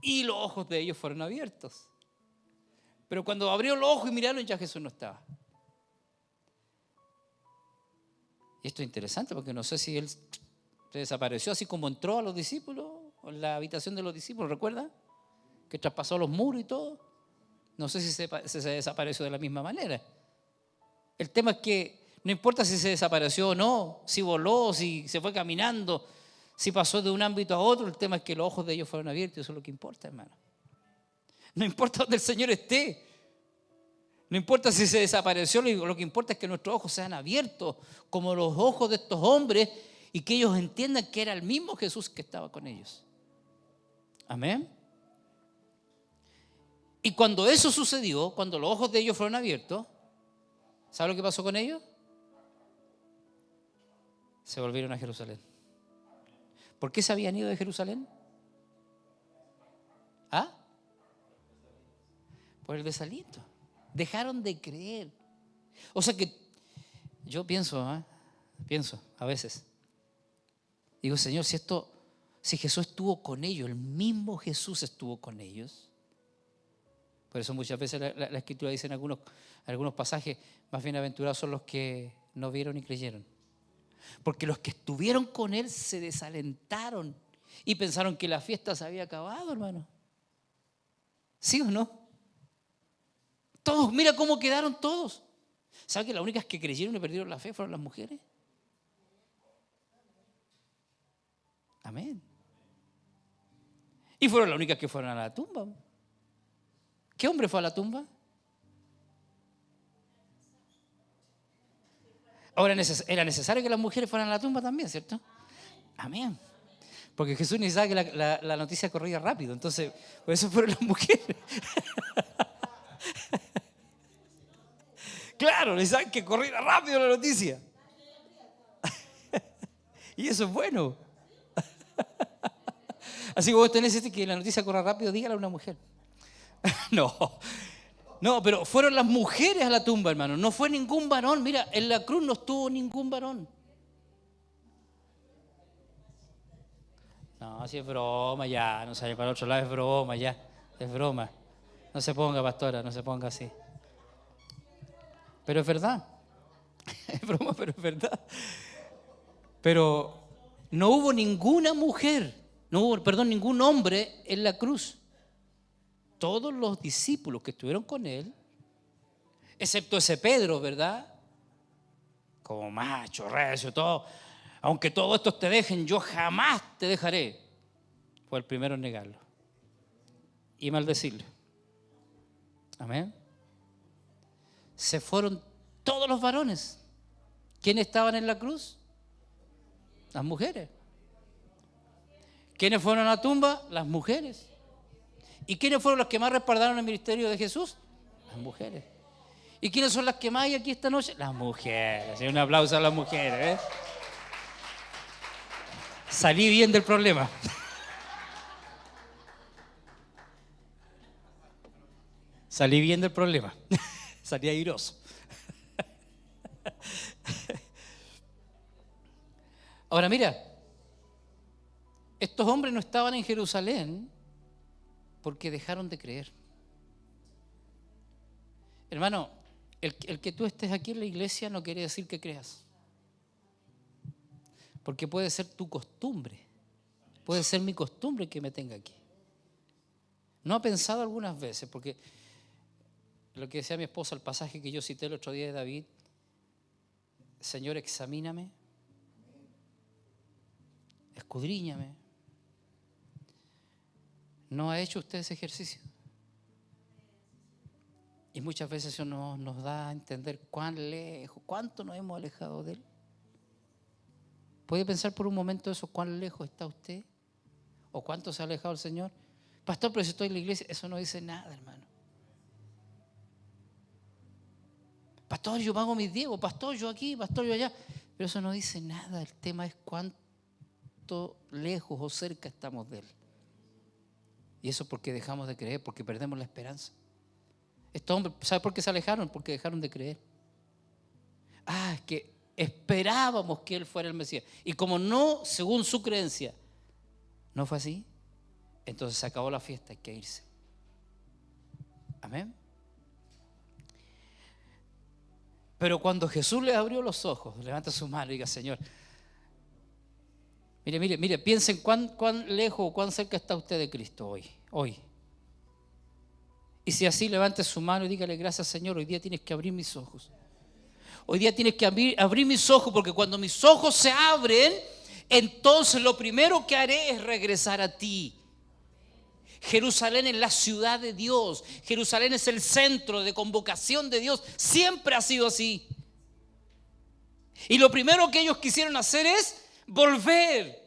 [SPEAKER 1] y los ojos de ellos fueron abiertos. Pero cuando abrió los ojos y miraron, ya Jesús no estaba. Y esto es interesante porque no sé si Él se desapareció así como entró a los discípulos, o en la habitación de los discípulos, ¿recuerda? Que traspasó los muros y todo. No sé si se desapareció de la misma manera. El tema es que no importa si se desapareció o no, si voló, si se fue caminando, si pasó de un ámbito a otro, el tema es que los ojos de ellos fueron abiertos, y eso es lo que importa, hermano. No importa dónde el Señor esté, no importa si se desapareció, lo que importa es que nuestros ojos sean abiertos como los ojos de estos hombres y que ellos entiendan que era el mismo Jesús que estaba con ellos. Amén. Y cuando eso sucedió, cuando los ojos de ellos fueron abiertos, ¿sabe lo que pasó con ellos? Se volvieron a Jerusalén. ¿Por qué se habían ido de Jerusalén? ¿Ah? Por el desaliento. Dejaron de creer. O sea que yo pienso a veces, digo, Señor, si Jesús estuvo con ellos, el mismo Jesús estuvo con ellos. Por eso muchas veces la Escritura dice en algunos pasajes, más bienaventurados son los que no vieron y creyeron. Porque los que estuvieron con Él se desalentaron y pensaron que la fiesta se había acabado, hermano. ¿Sí o no? Todos, mira cómo quedaron todos. ¿Sabe que las únicas que creyeron y perdieron la fe fueron las mujeres? Amén. Y fueron las únicas que fueron a la tumba. ¿Qué hombre fue a la tumba? Ahora era necesario que las mujeres fueran a la tumba también, ¿cierto? Amén. Porque Jesús necesitaba que la noticia corría rápido, entonces por eso fueron las mujeres. Claro, necesitaban que corriera rápido la noticia. Y eso es bueno. Así que vos tenés que la noticia corra rápido, dígale a una mujer. No, pero fueron las mujeres a la tumba, hermano. No fue ningún varón. Mira, en la cruz no estuvo ningún varón. No, si es broma ya, no sale para el otro lado, es broma ya, es broma. No se ponga, pastora, no se ponga así. Pero es verdad, es broma, pero es verdad. Pero no hubo ninguna mujer, no hubo, perdón, ningún hombre en la cruz. Todos los discípulos que estuvieron con él, excepto ese Pedro, ¿verdad? Como macho, recio, todo. Aunque todos estos te dejen, yo jamás te dejaré. Fue el primero en negarlo y maldecirlo. Amén. Se fueron todos los varones. ¿Quiénes estaban en la cruz? Las mujeres. ¿Quiénes fueron a la tumba? Las mujeres. ¿Y quiénes fueron las que más respaldaron el ministerio de Jesús? Las mujeres. ¿Y quiénes son las que más hay aquí esta noche? Las mujeres. Un aplauso a las mujeres. Salí bien del problema. Salí bien del problema. Salí airoso. Ahora mira, estos hombres no estaban en Jerusalén porque dejaron de creer. Hermano, el que tú estés aquí en la iglesia no quiere decir que creas. Porque puede ser tu costumbre. Puede ser mi costumbre que me tenga aquí. ¿No ha pensado algunas veces? Porque lo que decía mi esposa, el pasaje que yo cité el otro día de David, Señor, examíname, escudriñame. ¿No ha hecho usted ese ejercicio? Y muchas veces eso nos da a entender cuán lejos, cuánto nos hemos alejado de Él. ¿Puede pensar por un momento eso, cuán lejos está usted? ¿O cuánto se ha alejado el Señor? Pastor, pero si estoy en la iglesia, eso no dice nada, hermano. Pastor, yo pago mis diezmos, pastor, yo aquí, pastor, yo allá. Pero eso no dice nada, el tema es cuánto lejos o cerca estamos de Él. Y eso porque dejamos de creer, porque perdemos la esperanza. Estos hombres, ¿sabe por qué se alejaron? Porque dejaron de creer. Es que esperábamos que Él fuera el Mesías. Y como no, según su creencia, no fue así, entonces se acabó la fiesta, hay que irse. Amén. Pero cuando Jesús le abrió los ojos, levanta su mano y diga, Señor, mire, piensen cuán lejos o cuán cerca está usted de Cristo hoy. Y si así, levante su mano y dígale, gracias Señor, hoy día tienes que abrir mis ojos. Hoy día tienes que abrir mis ojos, porque cuando mis ojos se abren, entonces lo primero que haré es regresar a ti. Jerusalén es la ciudad de Dios. Jerusalén es el centro de convocación de Dios. Siempre ha sido así. Y lo primero que ellos quisieron hacer es volver.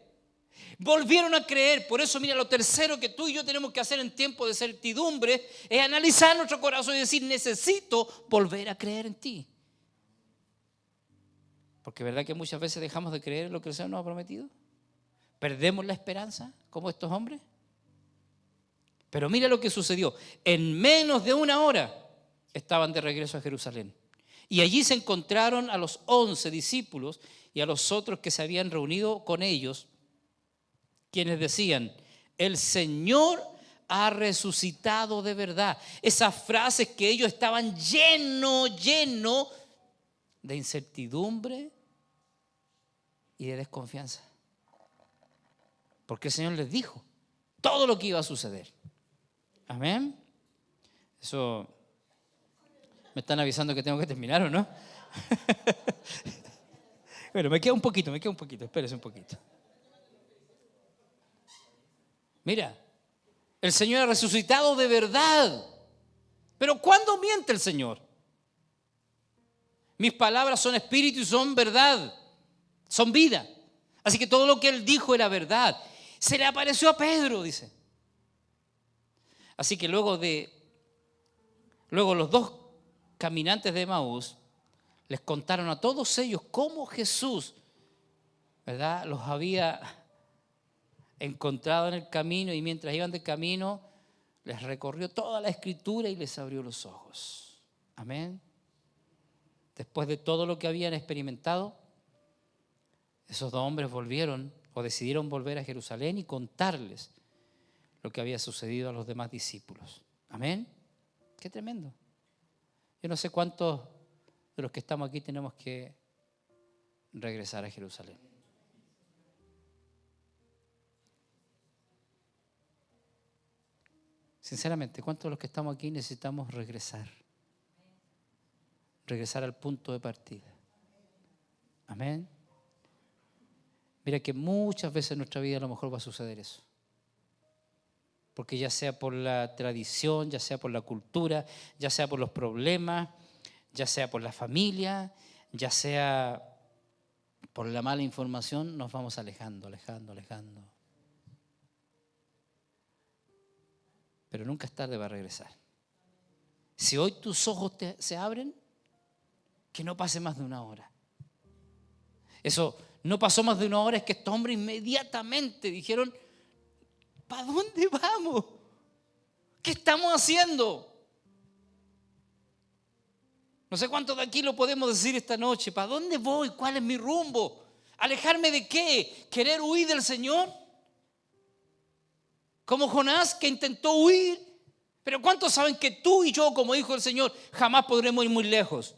[SPEAKER 1] Volvieron a creer. Por eso, mira, lo tercero que tú y yo tenemos que hacer en tiempo de certidumbre es analizar nuestro corazón y decir, necesito volver a creer en ti. Porque ¿verdad que muchas veces dejamos de creer en lo que el Señor nos ha prometido? ¿Perdemos la esperanza como estos hombres? Pero mira lo que sucedió. En menos de una hora estaban de regreso a Jerusalén. Y allí se encontraron a los 11 discípulos y a los otros que se habían reunido con ellos, quienes decían, el Señor ha resucitado de verdad. Esas frases que ellos estaban lleno de incertidumbre y de desconfianza. Porque el Señor les dijo todo lo que iba a suceder. Amén. Eso me están avisando que tengo que terminar, ¿o no? Bueno, me queda un poquito, espérese un poquito. Mira, el Señor ha resucitado de verdad. Pero ¿cuándo miente el Señor? Mis palabras son espíritu y son verdad, son vida. Así que todo lo que Él dijo era verdad. Se le apareció a Pedro, dice. Así que luego los dos caminantes de Emaús les contaron a todos ellos cómo Jesús, ¿verdad?, los había encontrado en el camino, y mientras iban de camino les recorrió toda la escritura y les abrió los ojos. Amén. Después de todo lo que habían experimentado, esos dos hombres volvieron o decidieron volver a Jerusalén y contarles lo que había sucedido a los demás discípulos. Amén. Qué tremendo. Yo no sé cuántos de los que estamos aquí tenemos que regresar a Jerusalén. Sinceramente, ¿cuántos de los que estamos aquí necesitamos regresar? Regresar al punto de partida. Amén. Mira que muchas veces en nuestra vida a lo mejor va a suceder eso. Porque ya sea por la tradición, ya sea por la cultura, ya sea por los problemas, ya sea por la familia, ya sea por la mala información, nos vamos alejando. Pero nunca es tarde para regresar. Si hoy tus ojos se abren, que no pase más de una hora. Eso no pasó más de una hora, es que estos hombres inmediatamente dijeron: ¿para dónde vamos? ¿Qué estamos haciendo? No sé cuántos de aquí lo podemos decir esta noche. ¿Para dónde voy? ¿Cuál es mi rumbo? ¿Alejarme de qué? ¿Querer huir del Señor? Como Jonás, que intentó huir. Pero ¿cuántos saben que tú y yo, como hijo del Señor, jamás podremos ir muy lejos?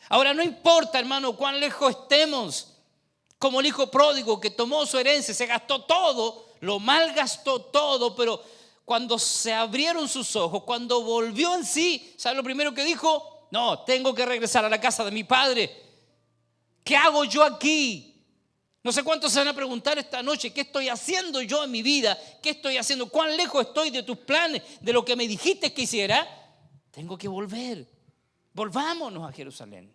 [SPEAKER 1] Ahora, no importa, hermano, cuán lejos estemos, como el hijo pródigo que tomó su herencia, se gastó todo, lo malgastó todo, pero cuando se abrieron sus ojos, cuando volvió en sí, ¿sabe lo primero que dijo? No, tengo que regresar a la casa de mi padre. ¿Qué hago yo aquí? No sé cuántos se van a preguntar esta noche: ¿qué estoy haciendo yo en mi vida? ¿Qué estoy haciendo? ¿Cuán lejos estoy de tus planes, de lo que me dijiste que hiciera? Tengo que volver. Volvámonos a Jerusalén.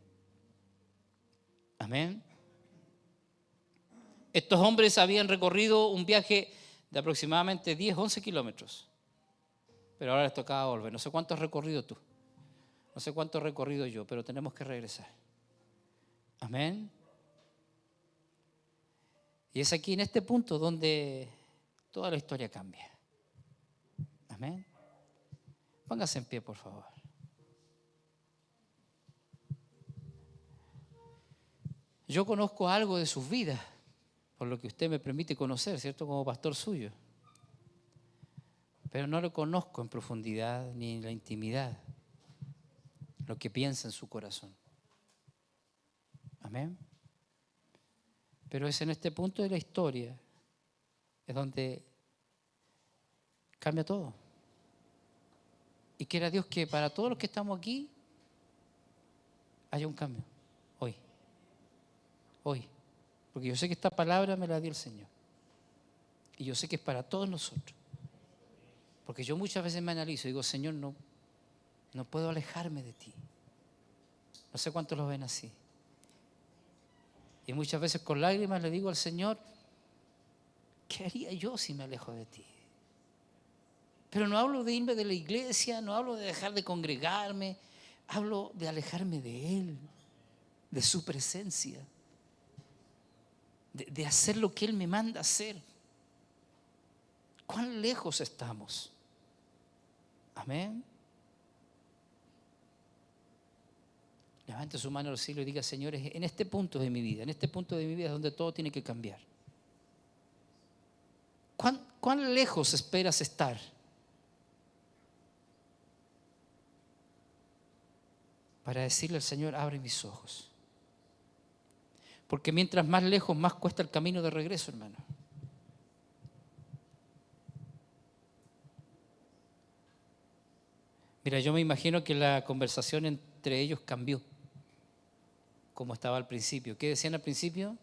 [SPEAKER 1] Amén. Estos hombres habían recorrido un viaje de aproximadamente 10, 11 kilómetros. Pero ahora les tocaba volver. No sé cuánto has recorrido tú. No sé cuánto he recorrido yo, pero tenemos que regresar. Amén. Y es aquí en este punto donde toda la historia cambia. Amén. Póngase en pie, por favor. Yo conozco algo de sus vidas, por lo que usted me permite conocer, ¿cierto? Como pastor suyo. Pero no lo conozco en profundidad ni en la intimidad, lo que piensa en su corazón. Amén. Pero es en este punto de la historia, es donde cambia todo. Y quiera Dios que para todos los que estamos aquí haya un cambio, hoy. Porque yo sé que esta palabra me la dio el Señor. Y yo sé que es para todos nosotros. Porque yo muchas veces me analizo y digo: Señor, no puedo alejarme de ti. No sé cuántos lo ven así. Y muchas veces con lágrimas le digo al Señor: ¿qué haría yo si me alejo de ti? Pero no hablo de irme de la iglesia, no hablo de dejar de congregarme, hablo de alejarme de Él, de su presencia, de hacer lo que Él me manda hacer. ¿Cuán lejos estamos? Amén. Levante su mano al cielo y diga: Señor, en este punto de mi vida, es donde todo tiene que cambiar. ¿Cuán lejos esperas estar? Para decirle al Señor: abre mis ojos. Porque mientras más lejos, más cuesta el camino de regreso, hermano. Mira, yo me imagino que la conversación entre ellos cambió, como estaba al principio. ¿Qué decían al principio?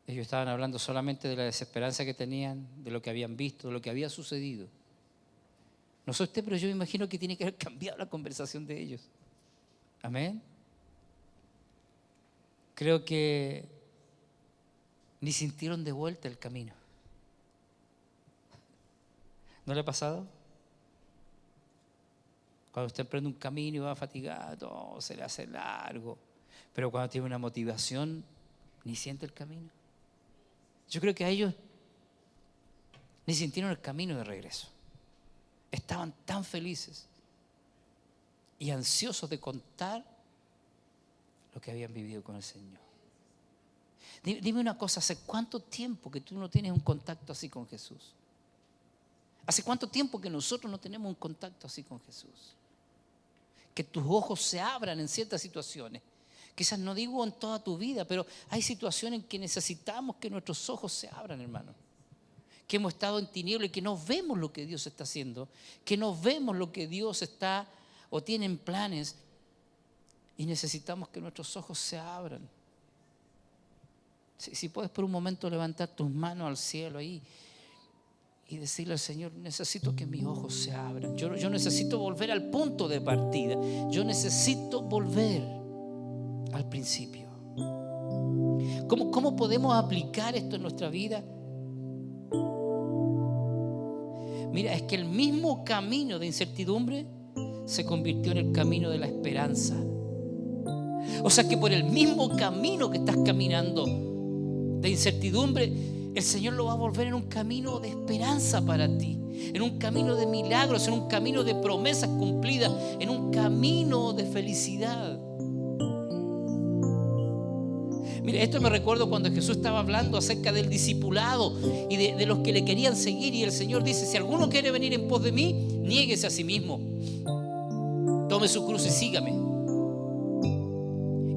[SPEAKER 1] Ellos estaban hablando solamente de la desesperanza que tenían, de lo que habían visto, de lo que había sucedido. No sé usted, pero yo me imagino que tiene que haber cambiado la conversación de ellos. Amén. Creo que ni sintieron de vuelta el camino. ¿No le ha pasado? Cuando usted emprende un camino y va fatigado, se le hace largo. Pero cuando tiene una motivación, ni siente el camino. Yo creo que a ellos ni sintieron el camino de regreso. Estaban tan felices. y ansiosos de contar lo que habían vivido con el Señor. Dime una cosa, ¿hace cuánto tiempo que tú no tienes un contacto así con Jesús? ¿Hace cuánto tiempo que nosotros no tenemos un contacto así con Jesús? Que tus ojos se abran en ciertas situaciones. Quizás no digo en toda tu vida, pero hay situaciones en que necesitamos que nuestros ojos se abran, hermano. Que hemos estado en tinieblas y que no vemos lo que Dios está haciendo, que no vemos lo que Dios está o tiene en planes, y necesitamos que nuestros ojos se abran. Si puedes por un momento levantar tus manos al cielo ahí y decirle al Señor, necesito que mis ojos se abran. Yo necesito volver al punto de partida. Yo necesito volver al principio. ¿Cómo podemos aplicar esto en nuestra vida? Mira, es que el mismo camino de incertidumbre se convirtió en el camino de la esperanza. O sea que por el mismo camino que estás caminando de incertidumbre, el Señor lo va a volver en un camino de esperanza para ti, en un camino de milagros, en un camino de promesas cumplidas, en un camino de felicidad. Mira, esto me recuerdo cuando Jesús estaba hablando acerca del discipulado y de los que le querían seguir, y el Señor dice: si alguno quiere venir en pos de mí, niéguese a sí mismo, tome su cruz y sígame.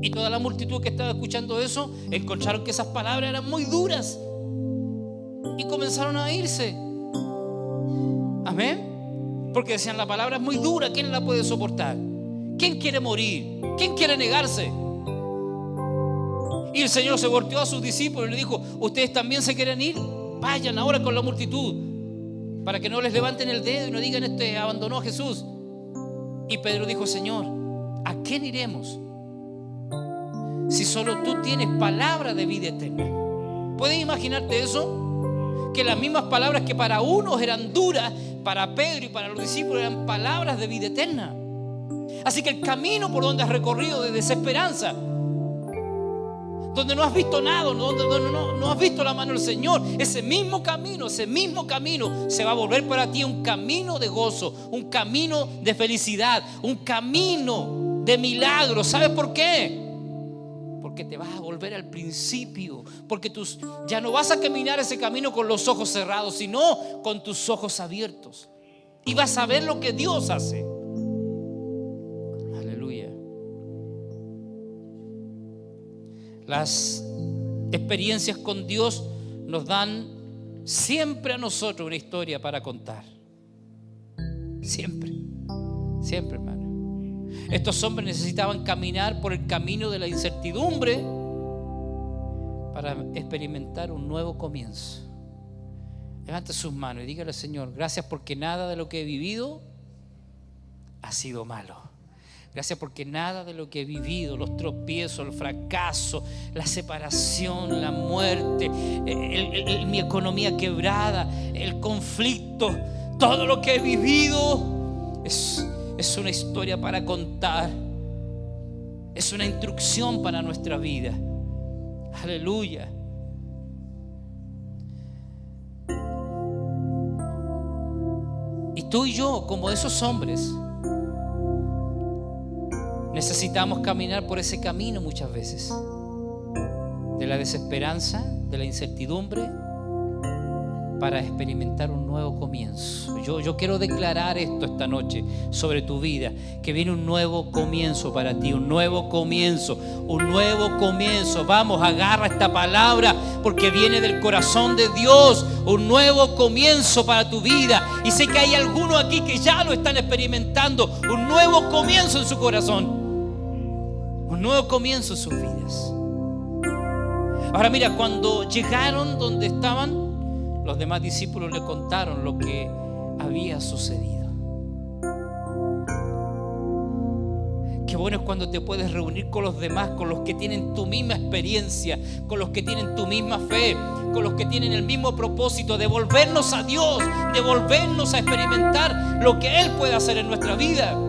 [SPEAKER 1] Y toda la multitud que estaba escuchando eso encontraron que esas palabras eran muy duras y comenzaron a irse. Amén. Porque decían: la palabra es muy dura, ¿quién la puede soportar? ¿Quién quiere morir? ¿Quién quiere negarse? Y el Señor se volteó a sus discípulos y le dijo: ¿ustedes también se quieren ir? Vayan ahora con la multitud, para que no les levanten el dedo y no digan: este abandonó a Jesús. Y Pedro dijo: Señor, ¿a quién iremos? Si solo tú tienes palabra de vida eterna. ¿Puedes imaginarte eso? Que las mismas palabras que para unos eran duras, para Pedro y para los discípulos eran palabras de vida eterna. Así que el camino por donde has recorrido de desesperanza, donde no has visto nada, donde no has visto la mano del Señor, ese mismo camino se va a volver para ti un camino de gozo, un camino de felicidad, un camino de milagros. ¿Sabes por qué? Porque te vas a volver al principio, porque tú ya no vas a caminar ese camino con los ojos cerrados, sino con tus ojos abiertos, y vas a ver lo que Dios hace. Aleluya. Las experiencias con Dios nos dan siempre a nosotros una historia para contar. Siempre, hermano. Estos hombres necesitaban caminar por el camino de la incertidumbre para experimentar un nuevo comienzo. Levante sus manos y dígale al Señor: gracias porque nada de lo que he vivido ha sido malo. Gracias porque nada de lo que he vivido, los tropiezos, el fracaso, la separación, la muerte, mi economía quebrada, el conflicto, todo lo que he vivido es una historia para contar. Es una instrucción para nuestra vida. Aleluya. Y tú y yo, como esos hombres, necesitamos caminar por ese camino muchas veces, de la desesperanza, de la incertidumbre, para experimentar un nuevo comienzo. Yo quiero declarar esto esta noche sobre tu vida, que viene un nuevo comienzo para ti, un nuevo comienzo. Vamos, agarra esta palabra porque viene del corazón de Dios, un nuevo comienzo para tu vida. Y sé que hay algunos aquí que ya lo están experimentando, un nuevo comienzo en su corazón, un nuevo comienzo en sus vidas. Ahora mira, cuando llegaron donde estaban, los demás discípulos le contaron lo que había sucedido. Qué bueno es cuando te puedes reunir con los demás, con los que tienen tu misma experiencia, con los que tienen tu misma fe, con los que tienen el mismo propósito de volvernos a Dios, de volvernos a experimentar lo que Él puede hacer en nuestra vida.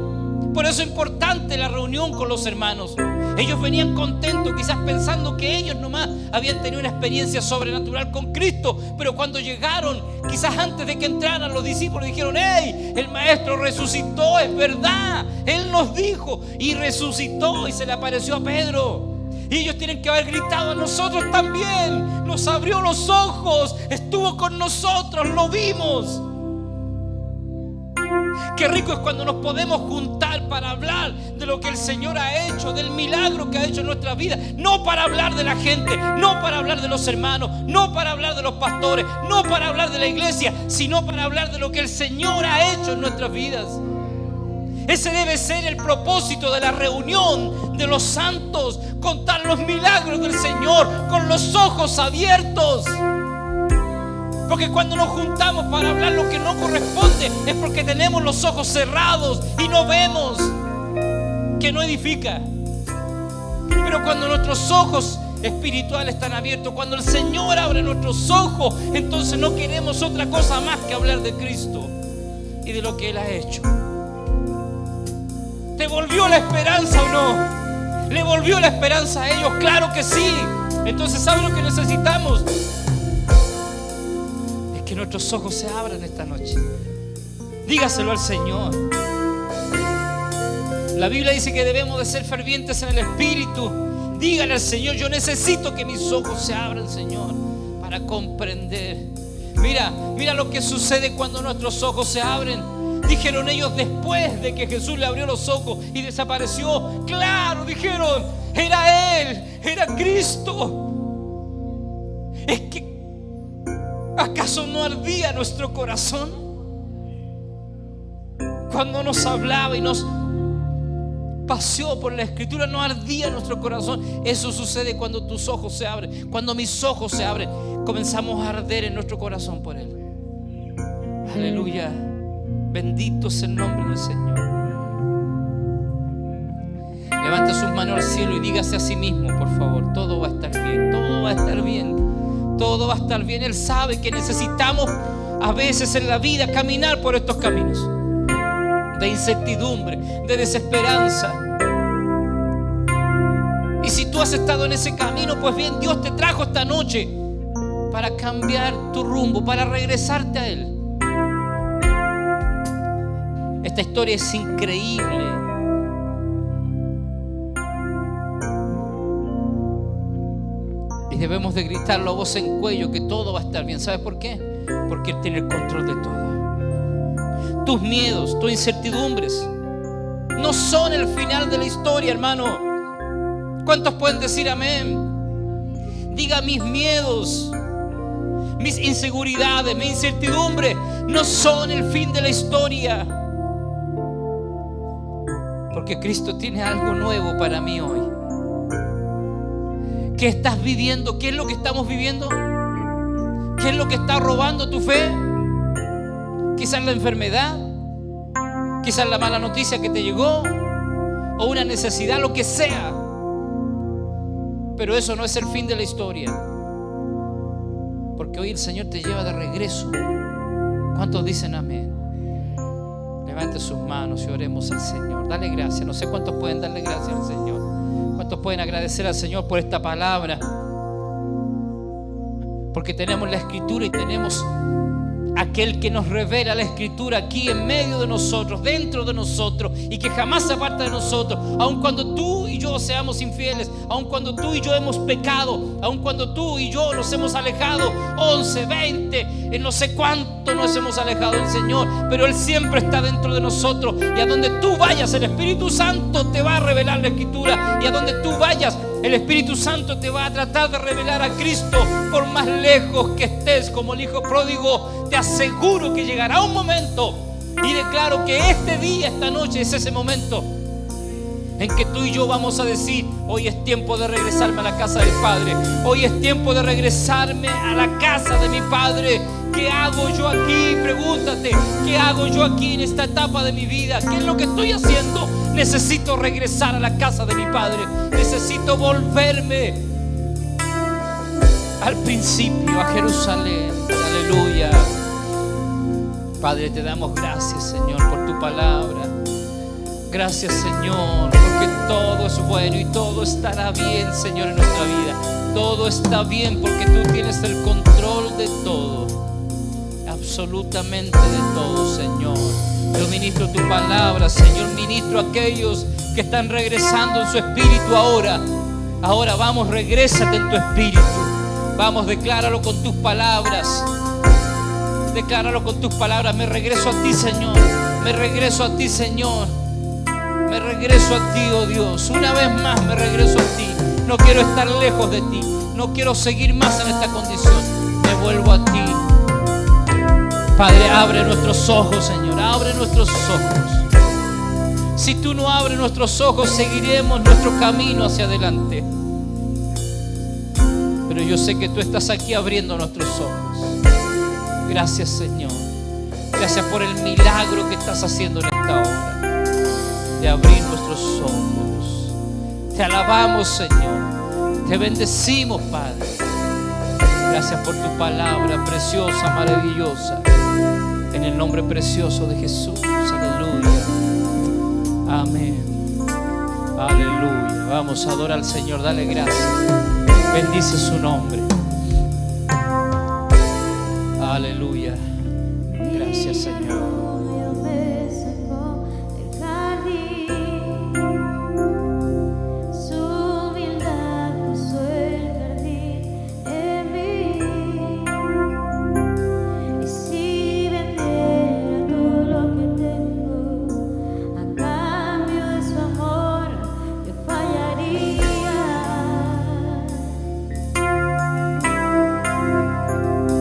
[SPEAKER 1] Por eso es importante la reunión con los hermanos. Ellos venían contentos, quizás pensando que ellos nomás habían tenido una experiencia sobrenatural con Cristo. Pero cuando llegaron, quizás antes de que entraran, los discípulos dijeron: ¡Hey! El Maestro resucitó, es verdad. Él nos dijo y resucitó, y se le apareció a Pedro. Y ellos tienen que haber gritado: a nosotros también. Nos abrió los ojos, estuvo con nosotros, lo vimos. Qué rico es cuando nos podemos juntar para hablar de lo que el Señor ha hecho, del milagro que ha hecho en nuestra vida. No para hablar de la gente, no para hablar de los hermanos, no para hablar de los pastores, no para hablar de la iglesia, sino para hablar de lo que el Señor ha hecho en nuestras vidas. Ese debe ser el propósito de la reunión de los santos: contar los milagros del Señor con los ojos abiertos. Porque cuando nos juntamos para hablar lo que no corresponde, es porque tenemos los ojos cerrados y no vemos, que no edifica. Pero cuando nuestros ojos espirituales están abiertos, cuando el Señor abre nuestros ojos, entonces no queremos otra cosa más que hablar de Cristo y de lo que Él ha hecho. ¿Te volvió la esperanza o no? ¿Le volvió la esperanza a ellos? Claro que sí. Entonces, ¿sabe lo que necesitamos? Que nuestros ojos se abran esta noche. Dígaselo al Señor. La Biblia dice que debemos de ser fervientes en el Espíritu. Dígale al Señor: yo necesito que mis ojos se abran, Señor, para comprender. Mira lo que sucede cuando nuestros ojos se abren. Dijeron ellos después de que Jesús le abrió los ojos y desapareció. Claro, dijeron, era Él, era Cristo. Es que ¿acaso no ardía nuestro corazón cuando nos hablaba y nos paseó por la Escritura? No ardía nuestro corazón. Eso sucede cuando tus ojos se abren. Cuando mis ojos se abren, comenzamos a arder en nuestro corazón por Él. Aleluya. Bendito sea el nombre del Señor. Levante sus manos al cielo y dígase a sí mismo, por favor: todo va a estar bien, todo va a estar bien. Todo va a estar bien. Él sabe que necesitamos a veces en la vida caminar por estos caminos de incertidumbre, de desesperanza. Y si tú has estado en ese camino, pues bien, Dios te trajo esta noche para cambiar tu rumbo, para regresarte a Él. Esta historia es increíble. Y debemos de gritarlo a voz en cuello que todo va a estar bien. ¿Sabes por qué? Porque Él tiene el control de todo. Tus miedos, tus incertidumbres no son el final de la historia, hermano. ¿Cuántos pueden decir amén? Diga: mis miedos, mis inseguridades, mi incertidumbre no son el fin de la historia. Porque Cristo tiene algo nuevo para mí hoy. ¿Qué estás viviendo? ¿Qué es lo que estamos viviendo? ¿Qué es lo que está robando tu fe? Quizás la enfermedad, quizás la mala noticia que te llegó, o una necesidad, lo que sea. Pero eso no es el fin de la historia, porque hoy el Señor te lleva de regreso. ¿Cuántos dicen amén? Levante sus manos y oremos al Señor. Dale gracias. No sé cuántos pueden darle gracias al Señor. ¿Cuántos pueden agradecer al Señor por esta palabra? Porque tenemos la Escritura y tenemos aquel que nos revela la Escritura aquí en medio de nosotros, dentro de nosotros, y que jamás se aparta de nosotros. Aun cuando tú y yo seamos infieles, aun cuando tú y yo hemos pecado, aun cuando tú y yo nos hemos alejado 11, 20, en no sé cuánto nos hemos alejado del Señor, pero Él siempre está dentro de nosotros. Y a donde tú vayas, el Espíritu Santo te va a revelar la Escritura. Y a donde tú vayas, el Espíritu Santo te va a tratar de revelar a Cristo. Por más lejos que estés, como el hijo pródigo, te aseguro que llegará un momento, y declaro que este día, esta noche, es ese momento en que tú y yo vamos a decir: hoy es tiempo de regresarme a la casa del Padre. Hoy es tiempo de regresarme a la casa de mi Padre. ¿Qué hago yo aquí? Pregúntate, ¿qué hago yo aquí en esta etapa de mi vida? ¿Qué es lo que estoy haciendo? Necesito regresar a la casa de mi Padre. Necesito volverme al principio, a Jerusalén. Aleluya. Padre, te damos gracias, Señor, por tu palabra. Gracias, Señor, porque todo es bueno y todo estará bien, Señor, en nuestra vida. Todo está bien porque tú tienes el control de todo, absolutamente de todo, Señor. Yo ministro tu palabra, Señor. Ministro a aquellos que están regresando en su espíritu ahora. Ahora vamos, regrésate en tu espíritu. Vamos, decláralo con tus palabras. Decláralo con tus palabras. Me regreso a ti, Señor. Me regreso a ti, Señor. Me regreso a ti, oh Dios. Una vez más me regreso a ti. No quiero estar lejos de ti. No quiero seguir más en esta condición. Me vuelvo a ti. Padre, abre nuestros ojos, Señor. Abre nuestros ojos. Si tú no abres nuestros ojos, seguiremos nuestro camino hacia adelante. Pero yo sé que tú estás aquí abriendo nuestros ojos. Gracias, Señor. Gracias por el milagro que estás haciendo en esta hora de abrir nuestros ojos. Te alabamos, Señor. Te bendecimos, Padre. Gracias por tu palabra preciosa, maravillosa. En el nombre precioso de Jesús. Aleluya. Amén. Aleluya. Vamos a adorar al Señor. Dale gracias. Bendice su nombre. Aleluya. Gracias, Señor.